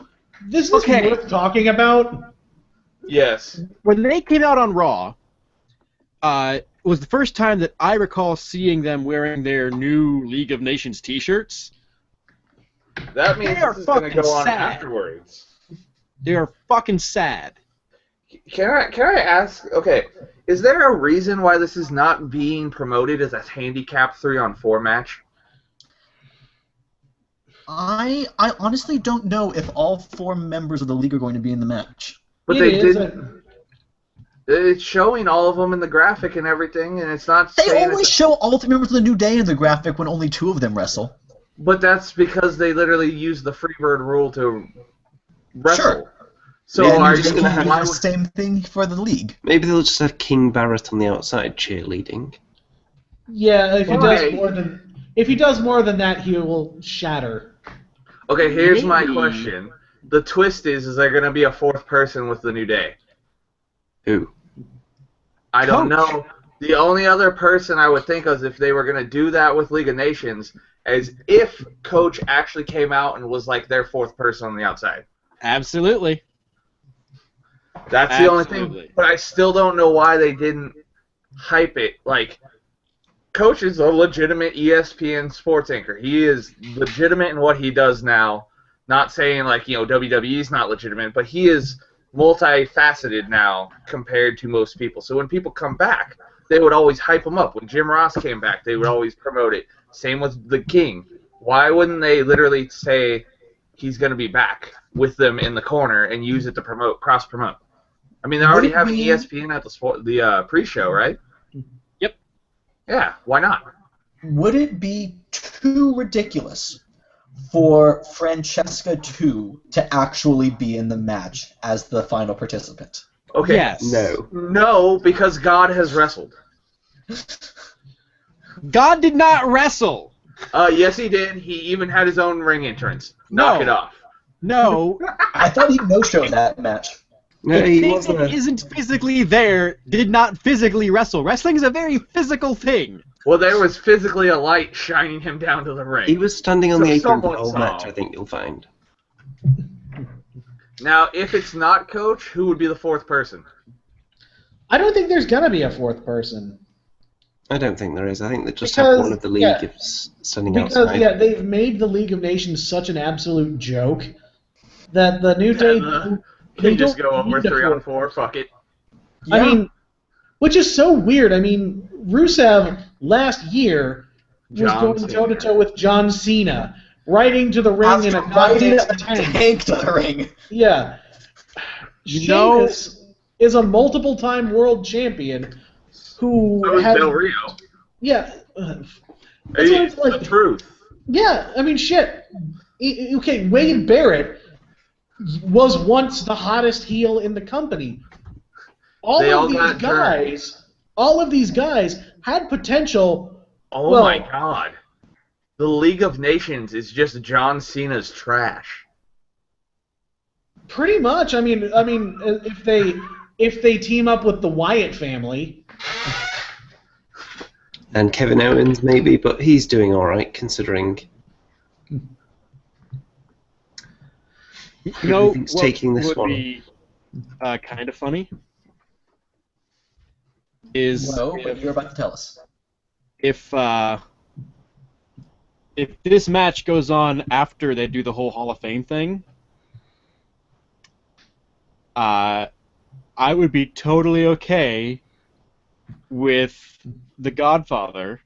This is worth talking about. Yes. When they came out on Raw, it was the first time that I recall seeing them wearing their new League of Nations T-shirts. That means They are this is going to fucking go on sad. afterwards. They are fucking sad. Can I ask, okay, is there a reason why this is not being promoted as a handicap 3-on-4 match? I honestly don't know if all 4 members of the league are going to be in the match. But they didn't. It's showing all of them in the graphic and everything, and it's not They saying always show all 3 members of the New Day in the graphic when only 2 of them wrestle. But that's because they literally use the Freebird rule to wrestle. Sure. So And are you're you just going to have why the would- same thing for the league. Maybe they'll just have King Barrett on the outside cheerleading. Yeah, if he Okay. does more than that, he will shatter. Okay, here's my Maybe. question. The twist is there going to be a 4th person with the New Day? Who? I don't Coach. know. The only other person I would think of if they were going to do that with League of Nations is if Coach actually came out and was like their 4th person on the outside. Absolutely. That's the only Absolutely. thing. But I still don't know why they didn't hype it. Like, Coach is a legitimate ESPN sports anchor. He is legitimate in what he does now. Not saying, like, WWE's not legitimate, but he is multifaceted now compared to most people. So when people come back, they would always hype him up. When Jim Ross came back, they would always promote it. Same with the King. Why wouldn't they literally say he's going to be back with them in the corner and use it to cross-promote? I mean, they already Would it have be- ESPN at the pre-show, right? Yep. Yeah, why not? Would it be too ridiculous for Francesca 2 to actually be in the match as the final participant? Okay. Yes. No. No, because God has wrestled. God did not wrestle. Yes, he did. He even had his own ring entrance. Knock No. it off. No. I thought he no-showed that match. No, The he thing wasn't. that isn't physically there did not physically wrestle. Wrestling is a very physical thing. Well, there was physically a light shining him down to the ring. He was standing on So the apron the someone whole saw. match, I think you'll find. Now, if it's not Coach, who would be the 4th person? I don't think there's gonna be a 4th person I don't think there is. I think they just Because, have one of the league yeah. standing because outside. they've made the League of Nations such an absolute joke that the New Day Can just don't go over need a 3-on-4. Fuck it. I mean, which is so weird. I mean, Rusev last year was John going Cena. toe-to-toe with John Cena, riding to the ring in a riding goddamn a tank. tank to the ring. Yeah. You know- Sheamus is a multiple-time world champion who So is has... Del Rio. Yeah. That's what Hey, it's like. the truth. Yeah, I mean, shit. Okay, Wade Barrett was once the hottest heel in the company. They all got all of these guys had potential. Oh Well- my God. The League of Nations is just John Cena's trash. Pretty much. I mean, if they team up with the Wyatt family, And Kevin Owens, maybe, but he's doing all right considering. You know Who thinks what taking this would one? be kind of funny? is No, but you're about to tell us. if this match goes on after they do the whole Hall of Fame thing, I would be totally okay with the Godfather.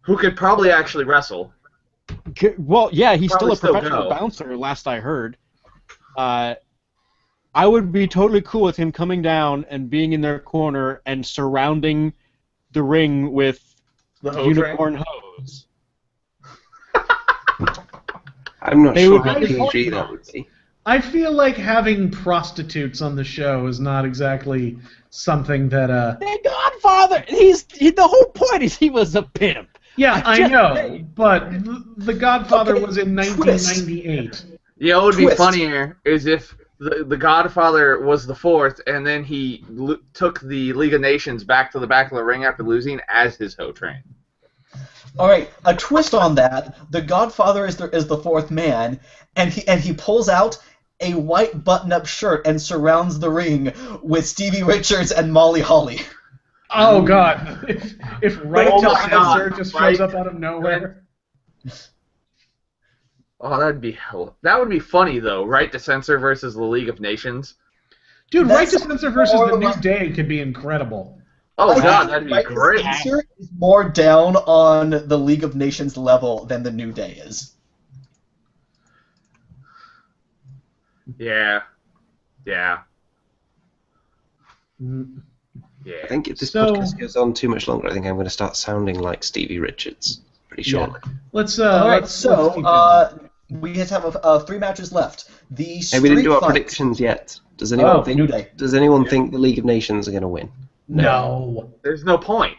Who could probably actually wrestle. Well, yeah, he's Probably still a still professional go. bouncer, last I heard. I would be totally cool with him coming down and being in their corner and surrounding the ring with The hoe unicorn hose. I'm not They sure would how be PG that would be. I feel like having prostitutes on the show is not exactly something that The Godfather! The whole point is he was a pimp. Yeah, I just- know, but The Godfather Okay, was in 1998. You know what would be Twist. funnier is if the Godfather was the fourth, and then he took the League of Nations back to the back of the ring after losing as his hoe train. All right, a twist on that. The Godfather is the fourth man, and he pulls out a white button-up shirt and surrounds the ring with Stevie Richards and Molly Holly. Oh God! If Right Oh to my God, Censor just Right. shows up out of nowhere. Oh, that would be funny though. Right to Censor versus the League of Nations. Dude, Right to That's Censor versus The more New like- Day could be incredible. Oh I God, think that'd be Right great. Censor is more down on the League of Nations level than the New Day is. Yeah. Yeah. Mm. Yeah. I think if this So- podcast goes on too much longer, I think I'm going to start sounding like Stevie Richards pretty shortly. Let's All right, let's keep going. we just have 3 matches left. The Hey, we didn't do our street fight. predictions yet. Does anyone Oh, New Day. think? Does anyone think the League of Nations are going to win? No. There's no point.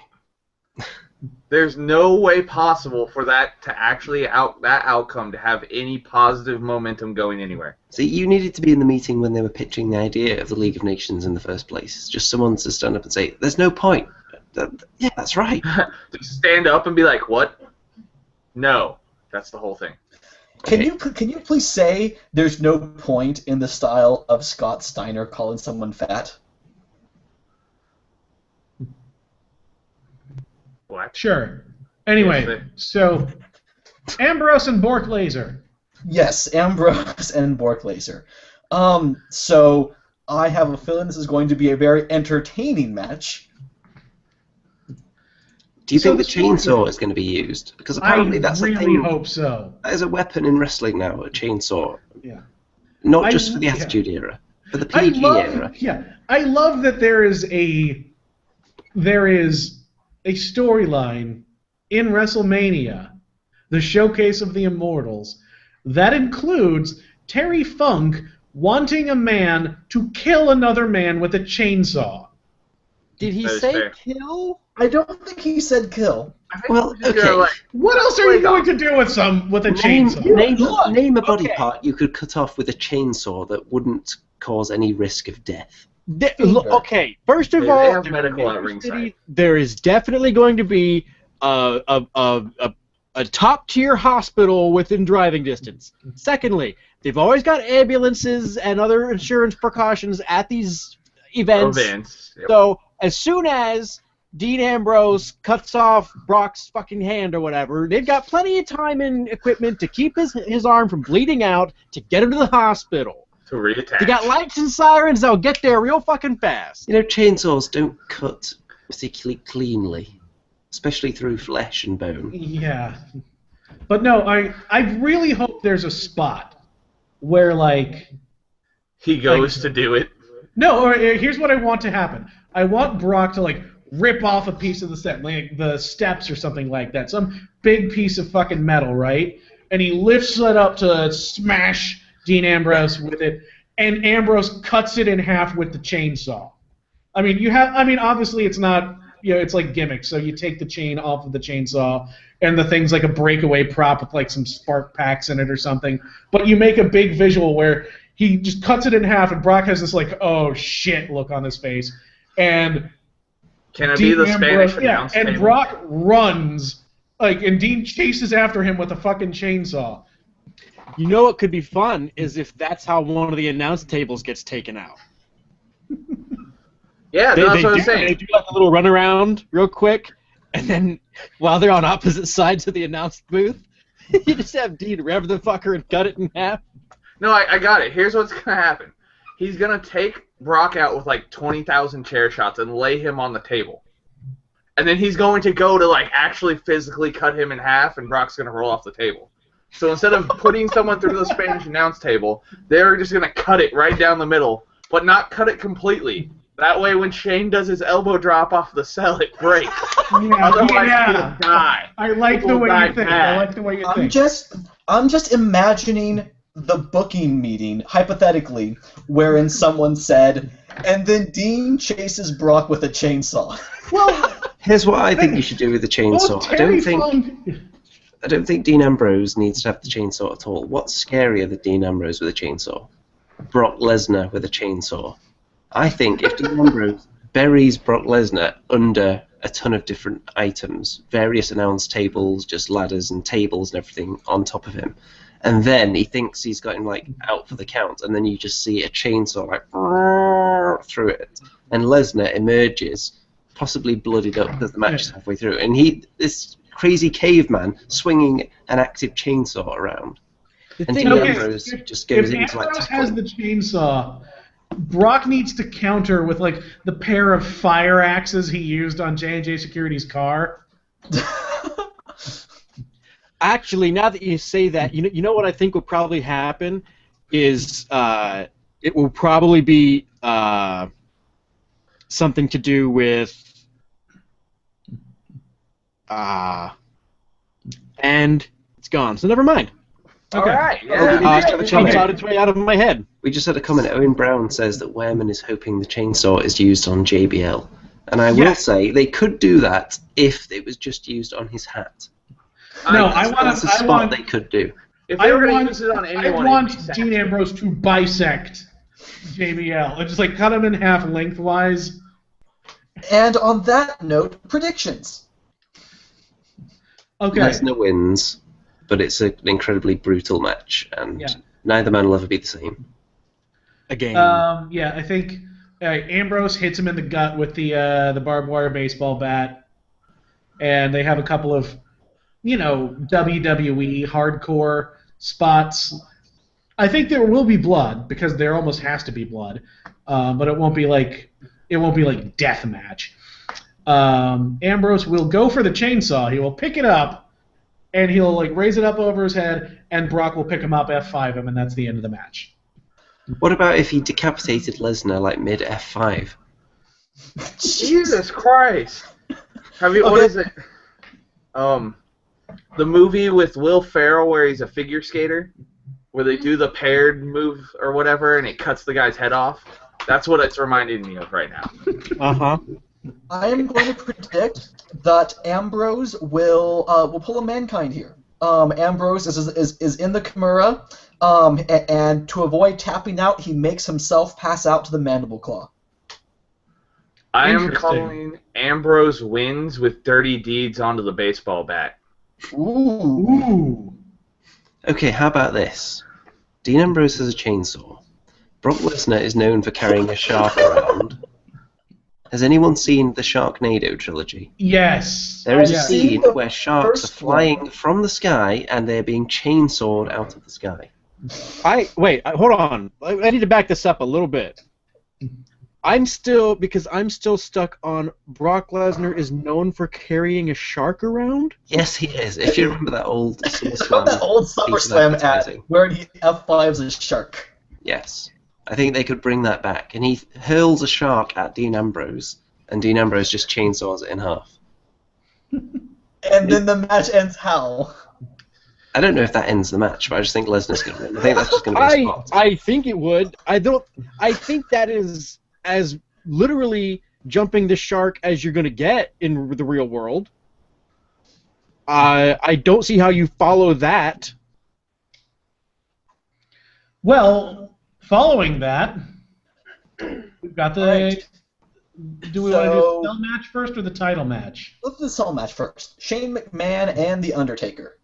There's no way possible for that to actually that outcome to have any positive momentum going anywhere. See, you needed to be in the meeting when they were pitching the idea of the League of Nations in the first place. Just someone to stand up and say, "There's no point." Yeah, that's right. Just stand up and be like, "What?" No, that's the whole thing. Can you please say there's no point in the style of Scott Steiner calling someone fat? What? Sure. Anyway, Yes, so Ambrose and Bork Laser. Yes, Ambrose and Bork Laser. So I have a feeling this is going to be a very entertaining match. Do you So think the the chainsaw is going to be used? Because apparently I that's a really thing. hope so. That is a weapon in wrestling now, a chainsaw. Yeah. Not just for the yeah. Attitude Era, for the I PG love, era. yeah, I love that there is a storyline in WrestleMania, the Showcase of the Immortals, that includes Terry Funk wanting a man to kill another man with a chainsaw. Did he That is say fair. kill? I don't think he said kill. I think Well, we're just okay. gonna, like, What else are you going to do with a chainsaw? Name a body Okay. part you could cut off with a chainsaw that wouldn't cause any risk of death. Finger. Okay, first of They all, have in medical at Major ringside. City, there is definitely going to be a top-tier hospital within driving distance. Secondly, they've always got ambulances and other insurance precautions at these events. Yep. So as soon as Dean Ambrose cuts off Brock's fucking hand or whatever, they've got plenty of time and equipment to keep his arm from bleeding out to get him to the hospital. To reattach. They got lights and sirens, they'll get there real fucking fast. You know, chainsaws don't cut particularly cleanly, especially through flesh and bone. Yeah. But no, I really hope there's a spot where, like... He goes to do it. No, or here's what I want to happen. I want Brock to, like, rip off a piece of the set, like the steps or something like that. Some big piece of fucking metal, right? And he lifts it up to smash Dean Ambrose with it, and Ambrose cuts it in half with the chainsaw. I mean, obviously it's not, it's like gimmicks. So you take the chain off of the chainsaw, and the thing's like a breakaway prop with like some spark packs in it or something. But you make a big visual where he just cuts it in half, and Brock has this like, oh shit look on his face. And Can it be the Dean Spanish Ambrose, announce and table? Brock runs, and Dean chases after him with a fucking chainsaw. You know what could be fun is if that's how one of the announce tables gets taken out. Yeah, They, that's they what I do, was saying. they do like a little runaround real quick, and then while they're on opposite sides of the announce booth, you just have Dean rev the fucker and cut it in half. No, I got it. Here's what's gonna happen. He's gonna take Brock out with like 20,000 chair shots and lay him on the table. And then he's going to go to like actually physically cut him in half, and Brock's gonna roll off the table. So instead of putting someone through the Spanish announce table, they're just gonna cut it right down the middle, but not cut it completely. That way, when Shane does his elbow drop off the cell, it breaks. Otherwise, he'll die. I like the way you think. I like the way you think. I'm just imagining the booking meeting, hypothetically, wherein someone said, and then Dean chases Brock with a chainsaw. Well, Here's what I think you should do with the chainsaw. I don't think Dean Ambrose needs to have the chainsaw at all. What's scarier than Dean Ambrose with a chainsaw? Brock Lesnar with a chainsaw. I think if Dean Ambrose buries Brock Lesnar under a ton of different items, various announce tables, just ladders and tables and everything on top of him, and then he thinks he's got him like out for the count, and then you just see a chainsaw like through it, and Lesnar emerges, possibly bloodied up because the match is halfway through, and this crazy caveman swinging an active chainsaw around. And Dean Ambrose just goes into like Ambrose has the chainsaw, Brock needs to counter with like the pair of fire axes he used on J&J Security's car. Actually, now that you say that, you know what I think will probably happen is it will probably be something to do with and it's gone. So never mind. Okay. All right. Yeah. It comes out its way out of my head. We just had a comment. Owen Brown says that Wehrman is hoping the chainsaw is used on JBL. And I will say they could do that if it was just used on his hat. That's a spot they could do. If they were going to use it on anyone, I want Dean Ambrose to bisect JBL and just like cut him in half lengthwise. And on that note, predictions. Okay. Lesnar wins, but it's an incredibly brutal match, and neither man will ever be the same. Again. I think Ambrose hits him in the gut with the barbed wire baseball bat, and they have a couple of, WWE hardcore spots. I think there will be blood because there almost has to be blood, but it won't be like death match. Ambrose will go for the chainsaw. He will pick it up, and he'll like raise it up over his head, and Brock will pick him up, F5 him, and that's the end of the match. What about if he decapitated Lesnar like mid F5? Jesus Christ! What is it? The movie with Will Ferrell where he's a figure skater, where they do the paired move or whatever, and it cuts the guy's head off. That's what it's reminding me of right now. I am going to predict that Ambrose will pull a Mankind here. Ambrose is in the Kimura, and to avoid tapping out, he makes himself pass out to the Mandible Claw. I am calling Ambrose wins with dirty deeds onto the baseball bat. Ooh. Okay, how about this? Dean Ambrose has a chainsaw. Brock Lesnar is known for carrying a shark around. Has anyone seen the Sharknado trilogy? Yes. There is a scene where sharks are flying from the sky and they're being chainsawed out of the sky. Hold on. I need to back this up a little bit. I'm still stuck on Brock Lesnar is known for carrying a shark around? Yes, he is. If you remember that old SummerSlam ad where he F5s a shark. Yes. I think they could bring that back. And he hurls a shark at Dean Ambrose, and Dean Ambrose just chainsaws it in half. And then the match ends how? I don't know if that ends the match, but I just think Lesnar's going to win. I think that's just going to be a spot. I think it would. I think that is as literally jumping the shark as you're going to get in the real world. I don't see how you follow that. Well, following that, we've got the... Right. Do we want to do the cell match first or the title match? Let's do the cell match first. Shane McMahon and The Undertaker.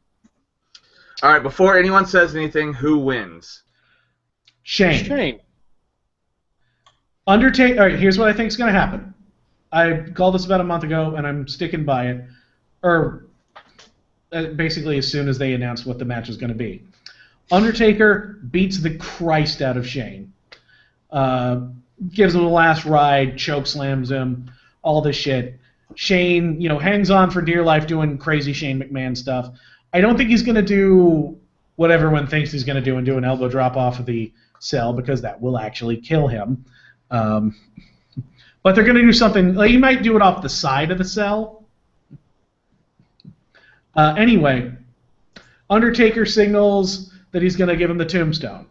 All right, before anyone says anything, who wins? Shane. Undertaker. All right, here's what I think is going to happen. I called this about a month ago, and I'm sticking by it. Or basically as soon as they announced what the match was going to be. Undertaker beats the Christ out of Shane. Gives him the last ride, choke slams him, all this shit. Shane, hangs on for dear life doing crazy Shane McMahon stuff. I don't think he's going to do what everyone thinks he's going to do and do an elbow drop off of the cell, because that will actually kill him. But they're going to do something. Like, he might do it off the side of the cell. Anyway, Undertaker signals that he's going to give him the tombstone.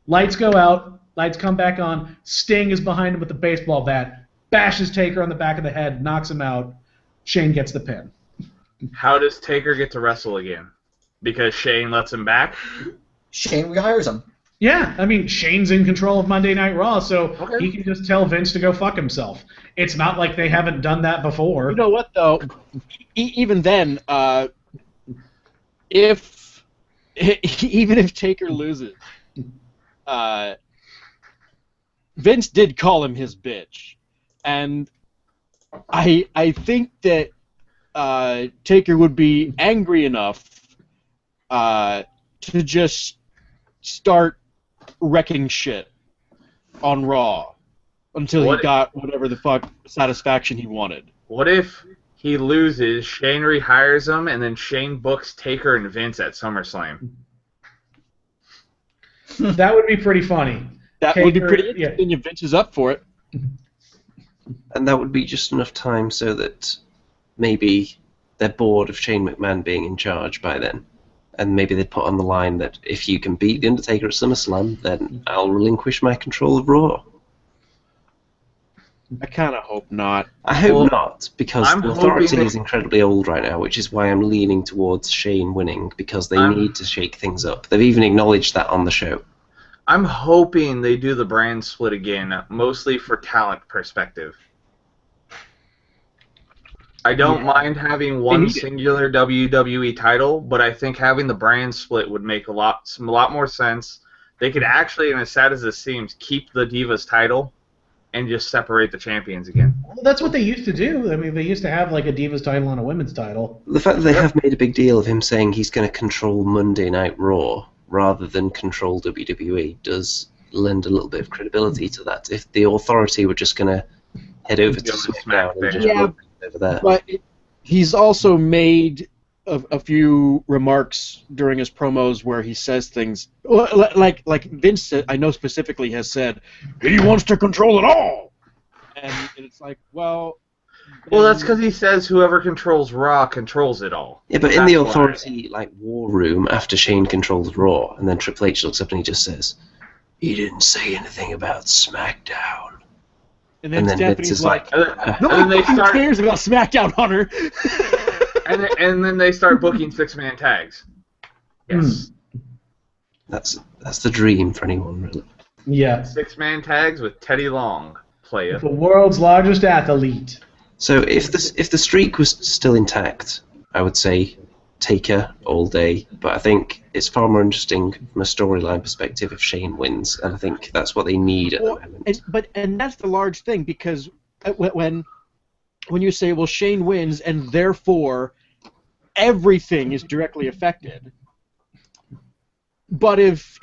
Lights go out. Lights come back on. Sting is behind him with the baseball bat. Bashes Taker on the back of the head. Knocks him out. Shane gets the pin. How does Taker get to wrestle again? Because Shane lets him back? Shane rehires him. Yeah, I mean, Shane's in control of Monday Night Raw, so Okay. he can just tell Vince to go fuck himself. It's not like they haven't done that before. You know what, though? Even then, even if Taker loses, Vince did call him his bitch, and I think that Taker would be angry enough to just start wrecking shit on Raw until he got whatever the fuck satisfaction he wanted. What if he loses, Shane rehires him, and then Shane books Taker and Vince at SummerSlam? That would be pretty funny. That would be pretty interesting if Vince is up for it. And that would be just enough time so that maybe they're bored of Shane McMahon being in charge by then. And maybe they'd put on the line that if you can beat The Undertaker at SummerSlam, then I'll relinquish my control of Raw. I kind of hope not. I hope not, because I'm the Authority hoping- is incredibly old right now, which is why I'm leaning towards Shane winning, because they need to shake things up. They've even acknowledged that on the show. I'm hoping they do the brand split again, mostly for talent perspective. I don't mind having one singular WWE title, but I think having the brand split would make a lot more sense. They could actually, and as sad as this seems, keep the Divas title and just separate the champions again. Well, that's what they used to do. I mean, they used to have like a Divas title and a women's title. The fact that they have made a big deal of him saying he's going to control Monday Night Raw rather than control WWE does lend a little bit of credibility to that. If the Authority were just going to head over to SmackDown and just run over there. But he's also made a few remarks during his promos where he says things like Vince, I know specifically, has said he wants to control it all, and it's like, well, that's because he says whoever controls Raw controls it all. Yeah, but in the Authority war room after Shane controls Raw, and then Triple H looks up and he just says, "He didn't say anything about SmackDown." And then Stephanie's Vince is like, Nobody cares about SmackDown, Hunter. and then they start booking six-man tags. Yes. That's the dream for anyone, really. Yeah. Six-man tags with Teddy Long, playa. The world's largest athlete. So if the streak was still intact, I would say Taker all day. But I think it's far more interesting from a storyline perspective if Shane wins, and I think that's what they need at the moment. And that's the large thing, because when you say, well, Shane wins and therefore everything is directly affected, but if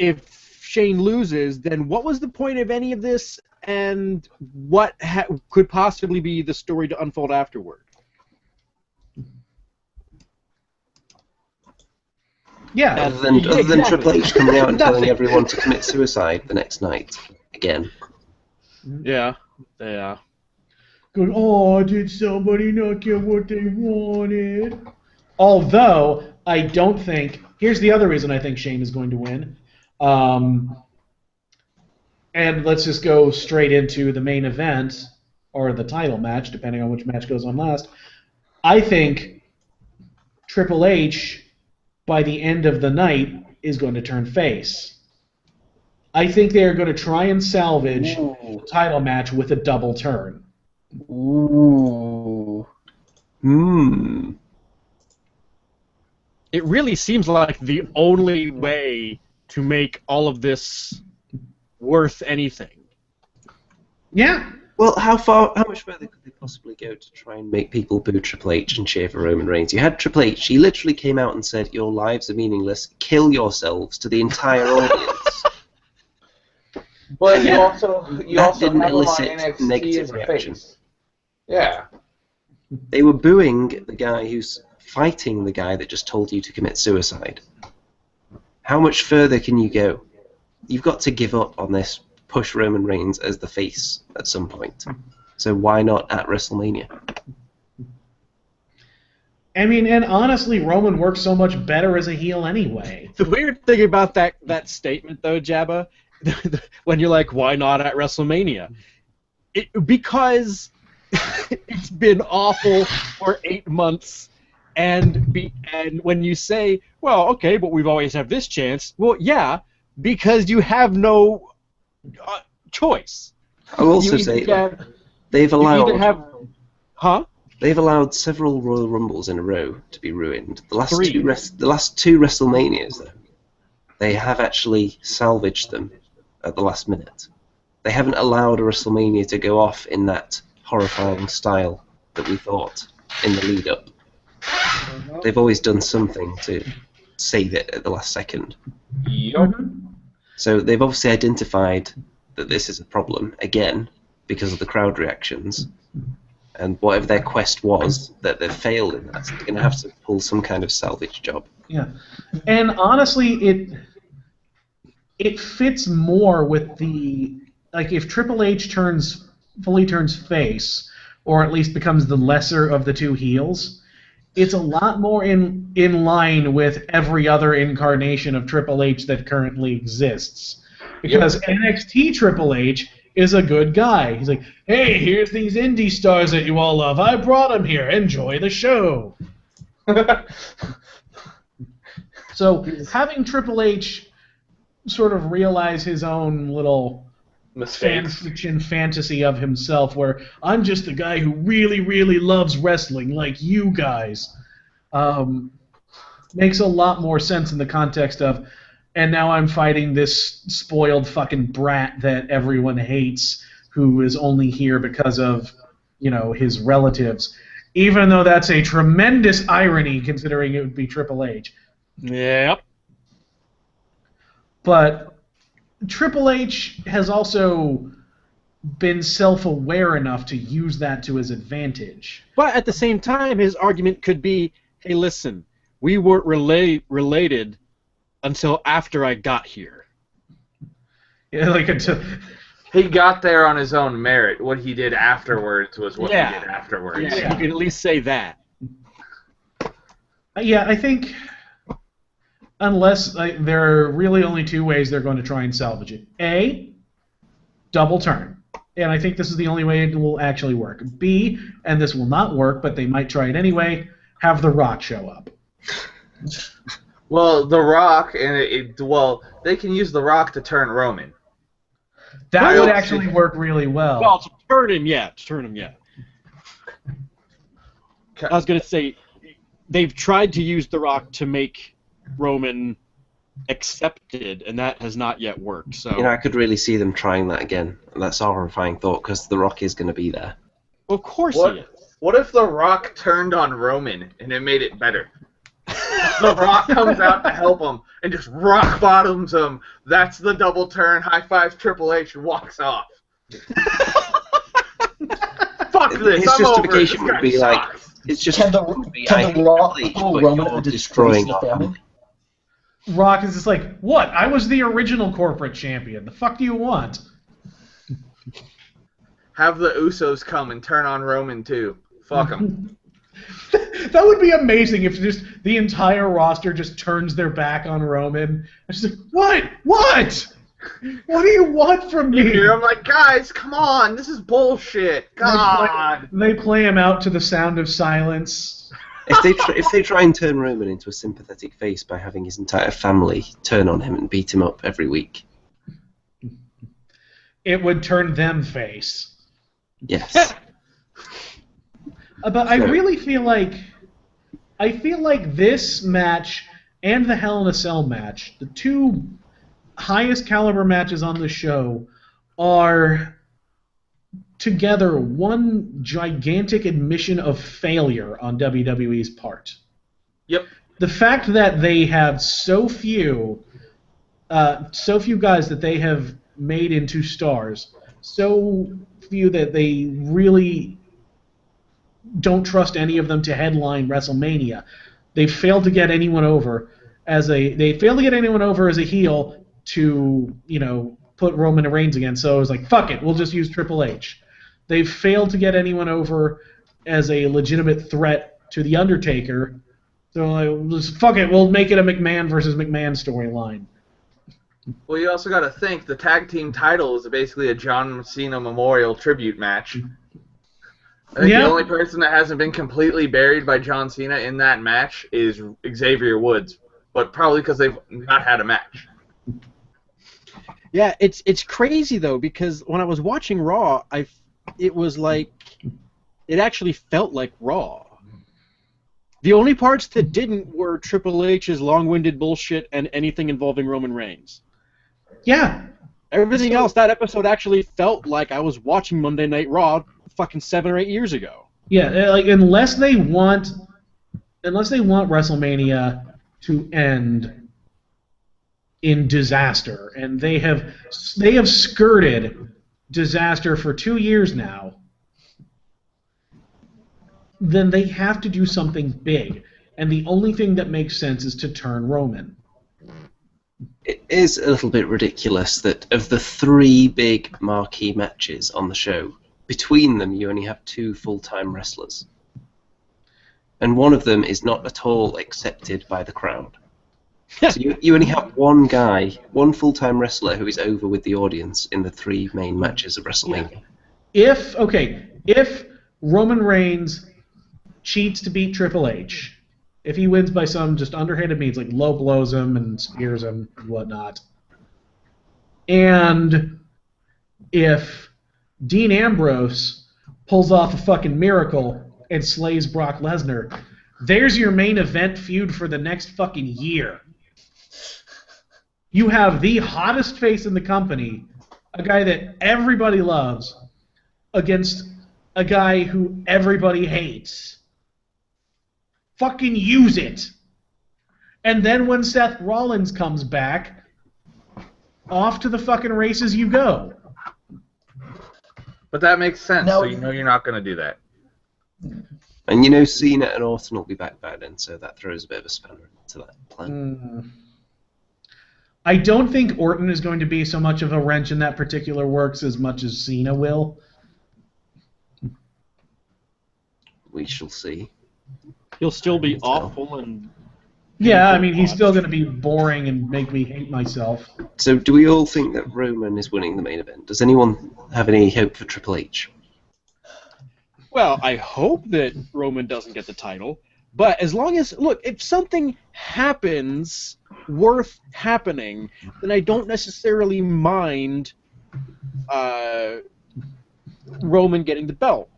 Shane loses, then what was the point of any of this, and what could possibly be the story to unfold afterward? Yeah. Other than Triple H coming out and telling everyone to commit suicide the next night again. Yeah. Going, oh, did somebody not get what they wanted? Although, I don't think... Here's the other reason I think Shane is going to win. And let's just go straight into the main event, or the title match, depending on which match goes on last. I think Triple H, by the end of the night, is going to turn face. I think they are going to try and salvage the title match with a double turn. Ooh. It really seems like the only way to make all of this worth anything. Yeah. Well, how much further could they possibly go to try and make people boo Triple H and cheer for Roman Reigns? You had Triple H, he literally came out and said, "Your lives are meaningless, kill yourselves," to the entire audience. But Yeah. you also didn't have him on elicit NXT negative as a reaction. face. Yeah. They were booing the guy who's fighting the guy that just told you to commit suicide. How much further can you go? You've got to give up on this, push Roman Reigns as the face at some point. So why not at WrestleMania? I mean, and honestly, Roman works so much better as a heel anyway. The weird thing about that statement, though, Jabba, when you're like, why not at WrestleMania? Because it's been awful for 8 months, and when you say, well, okay, but we've always had this chance, well, yeah, because you have no choice. I'll also say they've allowed they've allowed several Royal Rumbles in a row to be ruined. The last two WrestleManias, though, they have actually salvaged them at the last minute. They haven't allowed a WrestleMania to go off in that horrifying style that we thought in the lead up. They've always done something to save it at the last second. Yep. So they've obviously identified that this is a problem, again, because of the crowd reactions. And whatever their quest was, that they've failed in that. So they're going to have to pull some kind of salvage job. Yeah. And honestly, it fits more with the... Like, if Triple H fully turns face, or at least becomes the lesser of the two heels, it's a lot more in line with every other incarnation of Triple H that currently exists. Because NXT Triple H is a good guy. He's like, hey, here's these indie stars that you all love. I brought them here. Enjoy the show. So having Triple H sort of realize his own little fan fiction fantasy of himself, where I'm just the guy who really, really loves wrestling, like you guys, makes a lot more sense in the context of, and now I'm fighting this spoiled fucking brat that everyone hates, who is only here because of, his relatives, even though that's a tremendous irony considering it would be Triple H. Yep. But Triple H has also been self-aware enough to use that to his advantage. But at the same time, his argument could be, hey, listen, we weren't related until after I got here. Yeah, like until he got there on his own merit. What he did afterwards was what he did afterwards. Yeah, you can at least say that. Yeah, I think unless there are really only two ways they're going to try and salvage it. A, double turn. And I think this is the only way it will actually work. B, and this will not work, but they might try it anyway, have The Rock show up. Well, The Rock, and they can use The Rock to turn Roman. That would actually work really well. Well, to turn him, yeah. I was going to say, they've tried to use The Rock to make Roman accepted, and that has not yet worked. So I could really see them trying that again. That's a horrifying thought, because The Rock is going to be there. Well, of course he is. What if The Rock turned on Roman and it made it better? The Rock comes out to help him and just rock bottoms him. That's the double turn, high fives Triple H, and walks off. Fuck this. His justification would be like, it's just Can the Rock pull Roman into destroying the family? Rock is just like, what? I was the original corporate champion. The fuck do you want? Have the Usos come and turn on Roman too. Fuck him. That would be amazing if just the entire roster just turns their back on Roman. It's just like, what? What do you want from me? I'm like, guys, come on, this is bullshit. God. They play him out to the sound of silence. If they try and turn Roman into a sympathetic face by having his entire family turn on him and beat him up every week, it would turn them face. yes. But I really feel like this match and the Hell in a Cell match, the two highest caliber matches on the show, are together one gigantic admission of failure on WWE's part. Yep. The fact that they have so few guys that they have made into stars, so few that they really don't trust any of them to headline WrestleMania. They failed to get anyone over as a heel to, put Roman Reigns against. So it was like, fuck it, we'll just use Triple H. They failed to get anyone over as a legitimate threat to The Undertaker. So like, just fuck it, we'll make it a McMahon versus McMahon storyline. Well, you also got to think the tag team title is basically a John Cena Memorial tribute match. I think the only person that hasn't been completely buried by John Cena in that match is Xavier Woods, but probably because they've not had a match. Yeah, it's crazy though, because when I was watching Raw, it was like it actually felt like Raw. The only parts that didn't were Triple H's long-winded bullshit and anything involving Roman Reigns. Yeah. Everything else, that episode actually felt like I was watching Monday Night Raw fucking 7 or 8 years ago. Yeah, like unless they want WrestleMania to end in disaster, and they have skirted disaster for 2 years now, then they have to do something big. And the only thing that makes sense is to turn Roman. It is a little bit ridiculous that of the 3 big marquee matches on the show, between them you only have 2 full-time wrestlers. And one of them is not at all accepted by the crowd. So you only have one guy, one full-time wrestler who is over with the audience in the 3 main matches of WrestleMania. If Roman Reigns cheats to beat Triple H, if he wins by some just underhanded means, like low blows him and spears him and whatnot, and if Dean Ambrose pulls off a fucking miracle and slays Brock Lesnar, there's your main event feud for the next fucking year. You have the hottest face in the company, a guy that everybody loves, against a guy who everybody hates. Fucking use it. And then when Seth Rollins comes back, off to the fucking races you go. But that makes sense, so you know you're not going to do that. And Cena and Orton will be back by then, so that throws a bit of a spanner into that plan. I don't think Orton is going to be so much of a wrench in that particular works as much as Cena will. We shall see. He'll still be awful and... Yeah, I mean, he's still going to be boring and make me hate myself. So do we all think that Roman is winning the main event? Does anyone have any hope for Triple H? Well, I hope that Roman doesn't get the title, but as long as... Look, if something happens worth happening, then I don't necessarily mind Roman getting the belt.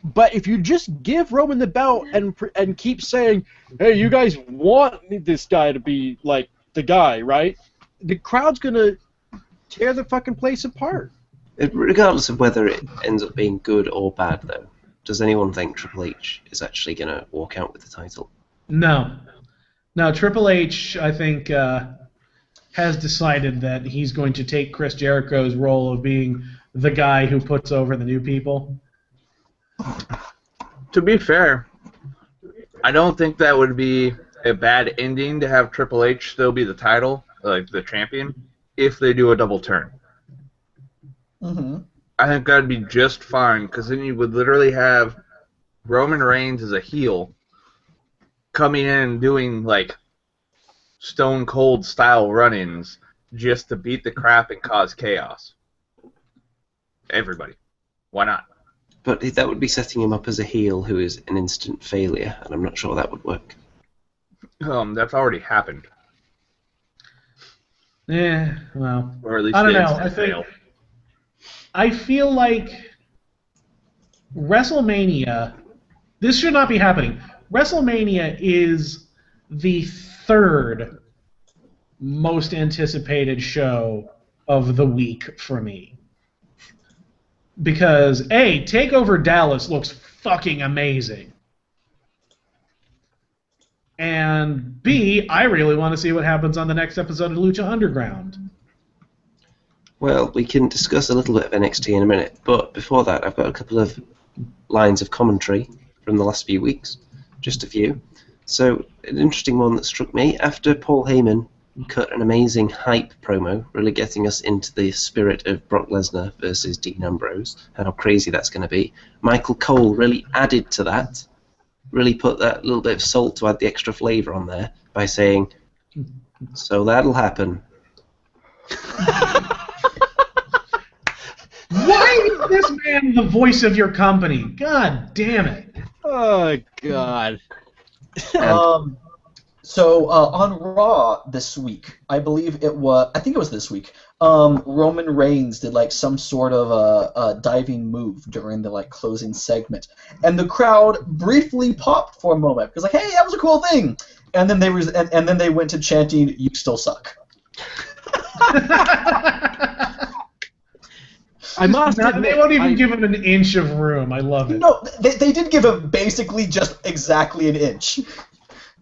But if you just give Roman the belt and keep saying, hey, you guys want this guy to be, like, the guy, right? The crowd's going to tear the fucking place apart. Regardless of whether it ends up being good or bad, though, does anyone think Triple H is actually going to walk out with the title? No. No, Triple H, I think, has decided that he's going to take Chris Jericho's role of being the guy who puts over the new people. To be fair, I don't think that would be a bad ending to have Triple H still be the title, like the champion, if they do a double turn. Mm-hmm. I think that'd be just fine, because then you would literally have Roman Reigns as a heel coming in and doing, like, Stone Cold style run-ins just to beat the crap and cause chaos. Everybody. Why not? But that would be setting him up as a heel who is an instant failure, and I'm not sure that would work. That's already happened. Yeah, well, Or at least I don't the know. instant fail. I feel like WrestleMania, this should not be happening. WrestleMania is the 3rd most anticipated show of the week for me. Because A, TakeOver Dallas looks fucking amazing. And B, I really want to see what happens on the next episode of Lucha Underground. Well, we can discuss a little bit of NXT in a minute, but before that, I've got a couple of lines of commentary from the last few weeks, just a few. So, an interesting one that struck me, after Paul Heyman cut an amazing hype promo, really getting us into the spirit of Brock Lesnar versus Dean Ambrose, and how crazy that's going to be, Michael Cole really added to that, really put that little bit of salt to add the extra flavour on there, by saying, so that'll happen. Why is this man the voice of your company? God damn it. Oh, God. So on Raw this week, I think it was this week, Roman Reigns did like some sort of a diving move during the like closing segment, and the crowd briefly popped for a moment because like, hey, that was a cool thing, and then they went to chanting, "You still suck." I must admit, they won't even give him an inch of room. I love it. No, they did give him basically just exactly an inch,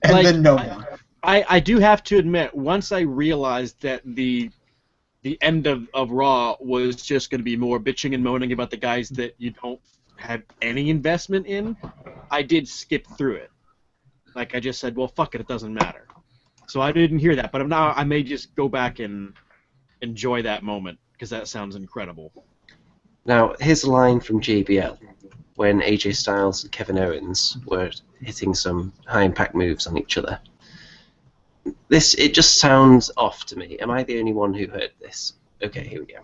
and like, then no more. I do have to admit, once I realized that the end of Raw was just going to be more bitching and moaning about the guys that you don't have any investment in, I did skip through it. Like, I just said, well, fuck it, it doesn't matter. So I didn't hear that, but now I may just go back and enjoy that moment, because that sounds incredible. Now, here's a line from JBL when AJ Styles and Kevin Owens were hitting some high-impact moves on each other. It just sounds off to me. Am I the only one who heard this? Okay, here we go.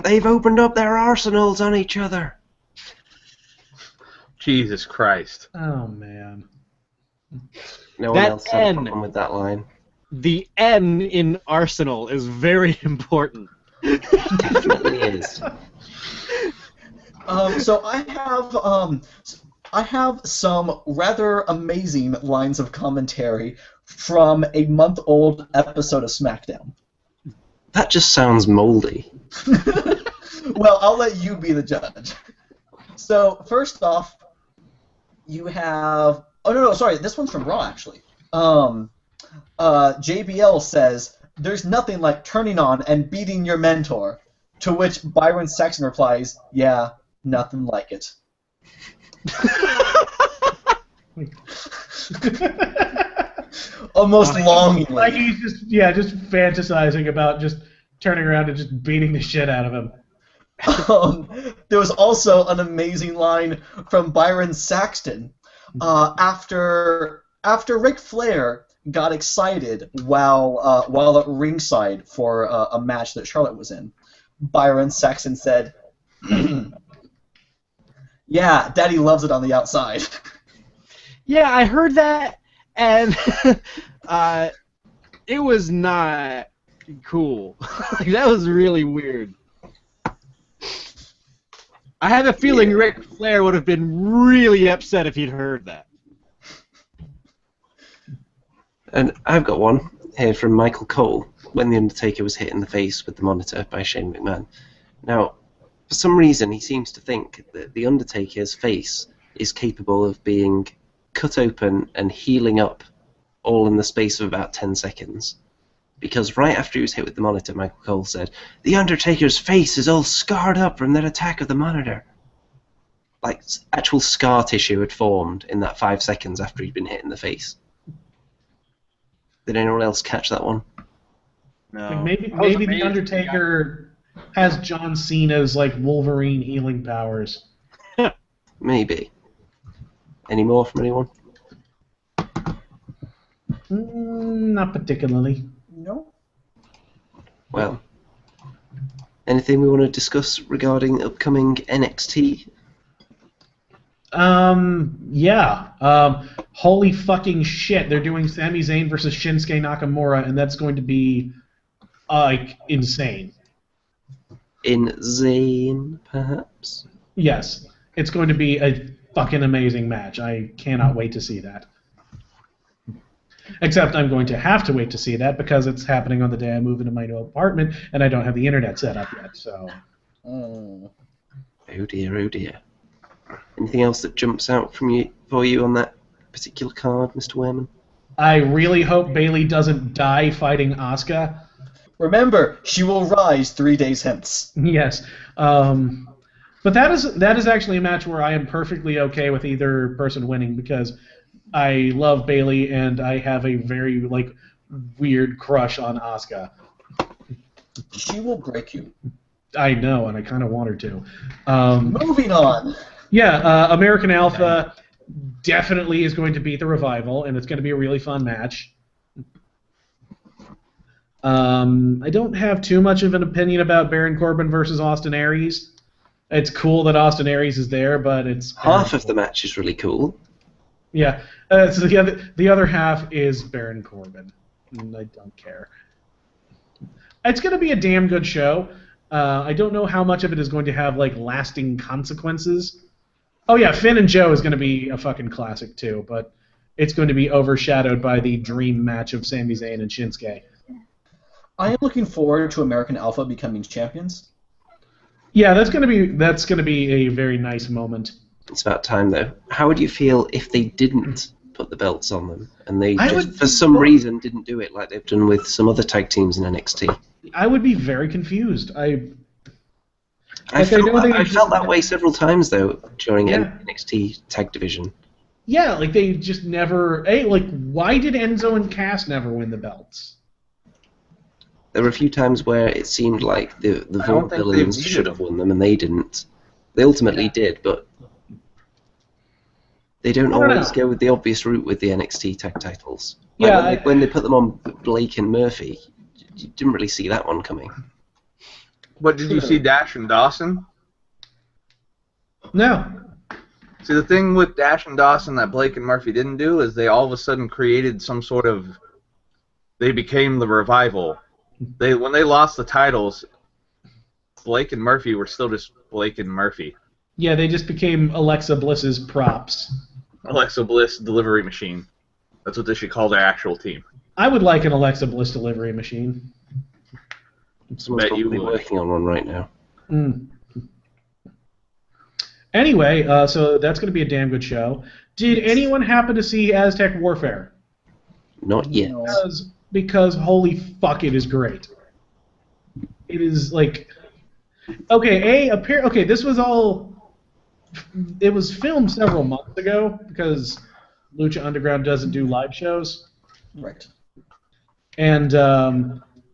They've opened up their arsenals on each other. Jesus Christ. Oh, man. No one That else had a N. problem with that line. The N in Arsenal is very important. Definitely is. So I have some rather amazing lines of commentary from a month-old episode of SmackDown. That just sounds moldy. Well, I'll let you be the judge. So first off, you have sorry, this one's from Raw actually. JBL says, "There's nothing like turning on and beating your mentor," to which Byron Saxton replies, "Yeah, nothing like it." Almost longingly. Like he's just fantasizing about just turning around and just beating the shit out of him. There was also an amazing line from Byron Saxton after Ric Flair got excited while at ringside for a match that Charlotte was in. Byron Saxton said, "Yeah, Daddy loves it on the outside." Yeah, I heard that, and it was not cool. Like, that was really weird. I have a feeling Ric Flair would have been really upset if he'd heard that. And I've got one here from Michael Cole when The Undertaker was hit in the face with the monitor by Shane McMahon. Now, for some reason, he seems to think that The Undertaker's face is capable of being cut open and healing up all in the space of about 10 seconds. Because right after he was hit with the monitor, Michael Cole said, "The Undertaker's face is all scarred up from that attack of the monitor." Like, actual scar tissue had formed in that 5 seconds after he'd been hit in the face. Did anyone else catch that one? No. Like maybe the Undertaker has John Cena's like Wolverine healing powers. Maybe. Any more from anyone? Not particularly. No. Well, anything we want to discuss regarding upcoming NXT? Yeah. Holy fucking shit! They're doing Sami Zayn versus Shinsuke Nakamura, and that's going to be like insane. Insane, perhaps? Yes, it's going to be a fucking amazing match. I cannot wait to see that. Except I'm going to have to wait to see that because it's happening on the day I move into my new apartment and I don't have the internet set up yet. So. Oh dear, oh dear. Anything else that jumps out for you on that particular card, Mr. Wehrman? I really hope Bailey doesn't die fighting Asuka. Remember, she will rise 3 days hence. Yes. But that is actually a match where I am perfectly okay with either person winning because I love Bailey and I have a very weird crush on Asuka. She will break you. I know, and I kind of want her to. Moving on. Yeah, American Alpha definitely is going to beat the Revival, and it's going to be a really fun match. I don't have too much of an opinion about Baron Corbin versus Austin Aries. It's cool that Austin Aries is there, but it's half of the match is really cool. Yeah, so the other half is Baron Corbin, and I don't care. It's going to be a damn good show. I don't know how much of it is going to have lasting consequences. Oh yeah, Finn and Joe is going to be a fucking classic too, but it's going to be overshadowed by the dream match of Sami Zayn and Shinsuke. I am looking forward to American Alpha becoming champions. Yeah, that's going to be a very nice moment. It's about time though. How would you feel if they didn't put the belts on them and they for some reason didn't do it like they've done with some other tag teams in NXT? I would be very confused. I felt that way several times though during NXT tag division. Yeah, they just never. Why did Enzo and Cass never win the belts? There were a few times where it seemed like the Vaudevillains should have won them and they didn't. They ultimately did, but they don't always go with the obvious route with the NXT tag titles. When they put them on Blake and Murphy, you didn't really see that one coming. But did you see Dash and Dawson? No. See, the thing with Dash and Dawson that Blake and Murphy didn't do is they all of a sudden created some sort of... They became the Revival. When they lost the titles, Blake and Murphy were still just Blake and Murphy. Yeah, they just became Alexa Bliss's props. Alexa Bliss delivery machine. That's what they should call their actual team. I would like an Alexa Bliss delivery machine. Someone's probably working on one right now. Anyway, so that's going to be a damn good show. Did anyone happen to see Aztec Warfare? Not yet. Because holy fuck, it is great. It is okay. This was all. It was filmed several months ago because Lucha Underground doesn't do live shows. Right. And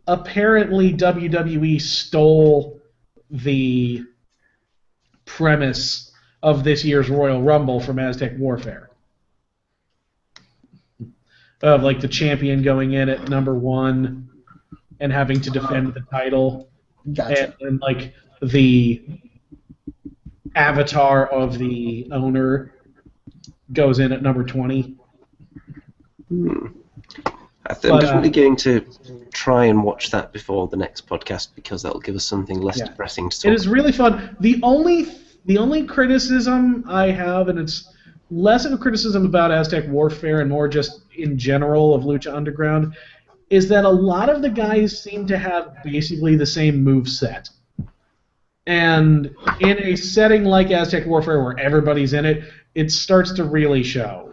apparently WWE stole the premise of this year's Royal Rumble from Aztec Warfare. Of the champion going in at number 1 and having to defend the title. Gotcha. And the avatar of the owner goes in at number 20. I'm definitely going to try and watch that before the next podcast because that'll give us something less depressing to talk about. It is really fun. The only criticism I have, and it's less of a criticism about Aztec Warfare and more just in general of Lucha Underground, is that a lot of the guys seem to have basically the same moveset. And in a setting like Aztec Warfare where everybody's in it, it starts to really show.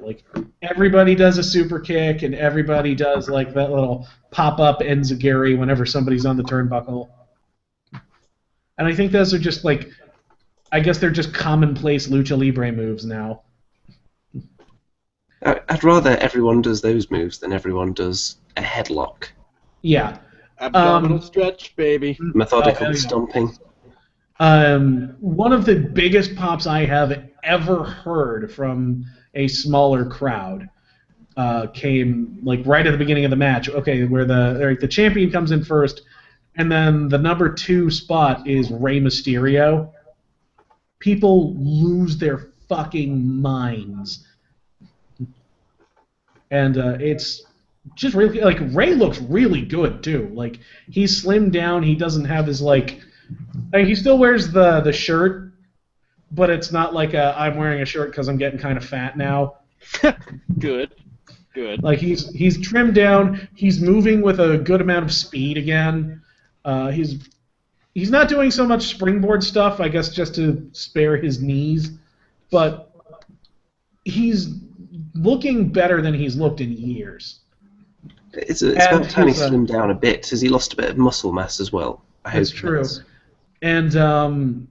Everybody does a super kick and everybody does that little pop-up enziguri whenever somebody's on the turnbuckle. And I think those are just I guess they're just commonplace Lucha Libre moves now. I'd rather everyone does those moves than everyone does a headlock. Yeah. Abdominal stretch, baby. Methodical stomping. One of the biggest pops I have ever heard from a smaller crowd came right at the beginning of the match. Okay, where the champion comes in first, and then the number 2 spot is Rey Mysterio. People lose their fucking minds. And it's just really Ray looks really good too. He's slimmed down. He doesn't have his he still wears the shirt, but it's not I'm wearing a shirt because I'm getting kind of fat now. Good. He's trimmed down. He's moving with a good amount of speed again. He's not doing so much springboard stuff, I guess, just to spare his knees, but he's looking better than he's looked in years. It's about time he slimmed down a bit. Has he lost a bit of muscle mass as well? That's true. And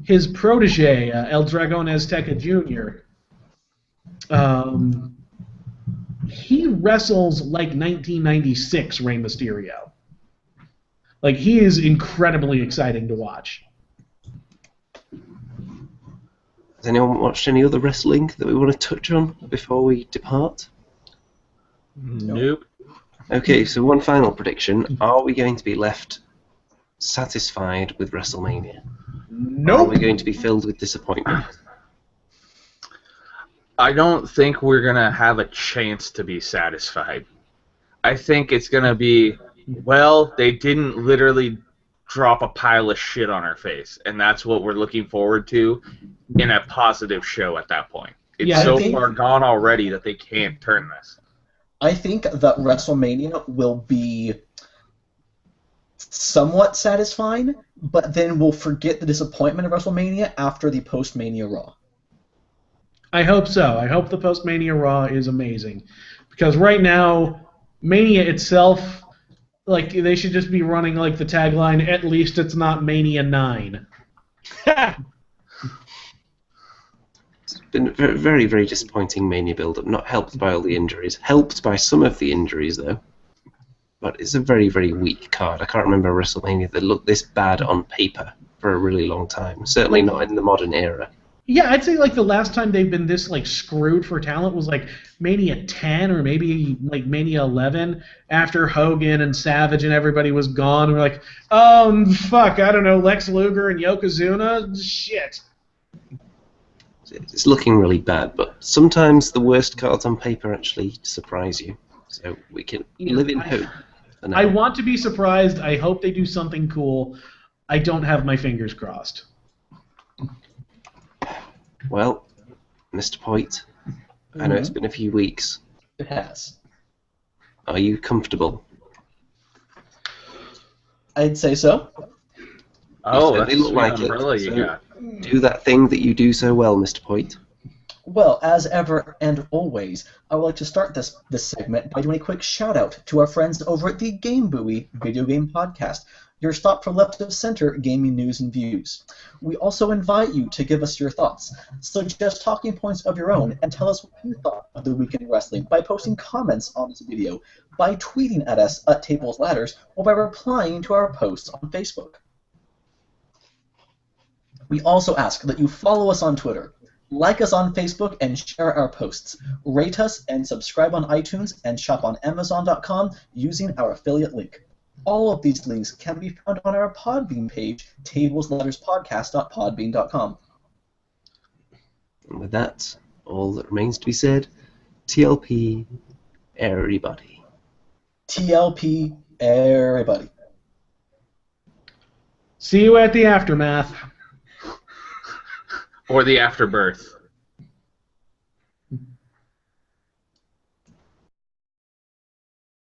his protege, El Dragon Azteca Jr., he wrestles like 1996 Rey Mysterio. Like, he is incredibly exciting to watch. Has anyone watched any other wrestling that we want to touch on before we depart? Nope. Okay, so one final prediction. Are we going to be left satisfied with WrestleMania? Nope. Or are we going to be filled with disappointment? I don't think we're going to have a chance to be satisfied. I think it's going to be, well, they didn't literally drop a pile of shit on our face, and that's what we're looking forward to in a positive show at that point. It's so far gone already that they can't turn this. I think that WrestleMania will be somewhat satisfying, but then we'll forget the disappointment of WrestleMania after the post-Mania Raw. I hope so. I hope the post-Mania Raw is amazing. Because right now, Mania itself, like, they should just be running, like, the tagline, at least it's not Mania 9. It's been a very, very, very disappointing Mania build-up, not helped by all the injuries. Helped by some of the injuries, though. But it's a very, very weak card. I can't remember a WrestleMania that looked this bad on paper for a really long time. Certainly not in the modern era. Yeah, I'd say like the last time they've been this like screwed for talent was like Mania 10 or maybe like Mania 11 after Hogan and Savage and everybody was gone. And we're like, fuck, I don't know, Lex Luger and Yokozuna? Shit. It's looking really bad, but sometimes the worst cards on paper actually surprise you. So we can live in hope. I want to be surprised. I hope they do something cool. I don't have my fingers crossed. Well, Mr. Poit, I know it's been a few weeks. It has. Are you comfortable? I'd say so. Oh, They look like it. umbrella you So got. do that thing that you do so well, Mr. Poit. Well, as ever and always, I would like to start this segment by doing a quick shout-out to our friends over at the Game Buoy Video Game Podcast, your stop for left-of-center gaming news and views. We also invite you to give us your thoughts. Suggest talking points of your own and tell us what you thought of the weekend wrestling by posting comments on this video, by tweeting at us at Tables Ladders, or by replying to our posts on Facebook. We also ask that you follow us on Twitter, like us on Facebook, and share our posts. Rate us and subscribe on iTunes and shop on Amazon.com using our affiliate link. All of these links can be found on our Podbean page, tablesladderspodcast.podbean.com. And with that, all that remains to be said, TLP, everybody. TLP, everybody. See you at the aftermath. Or the afterbirth.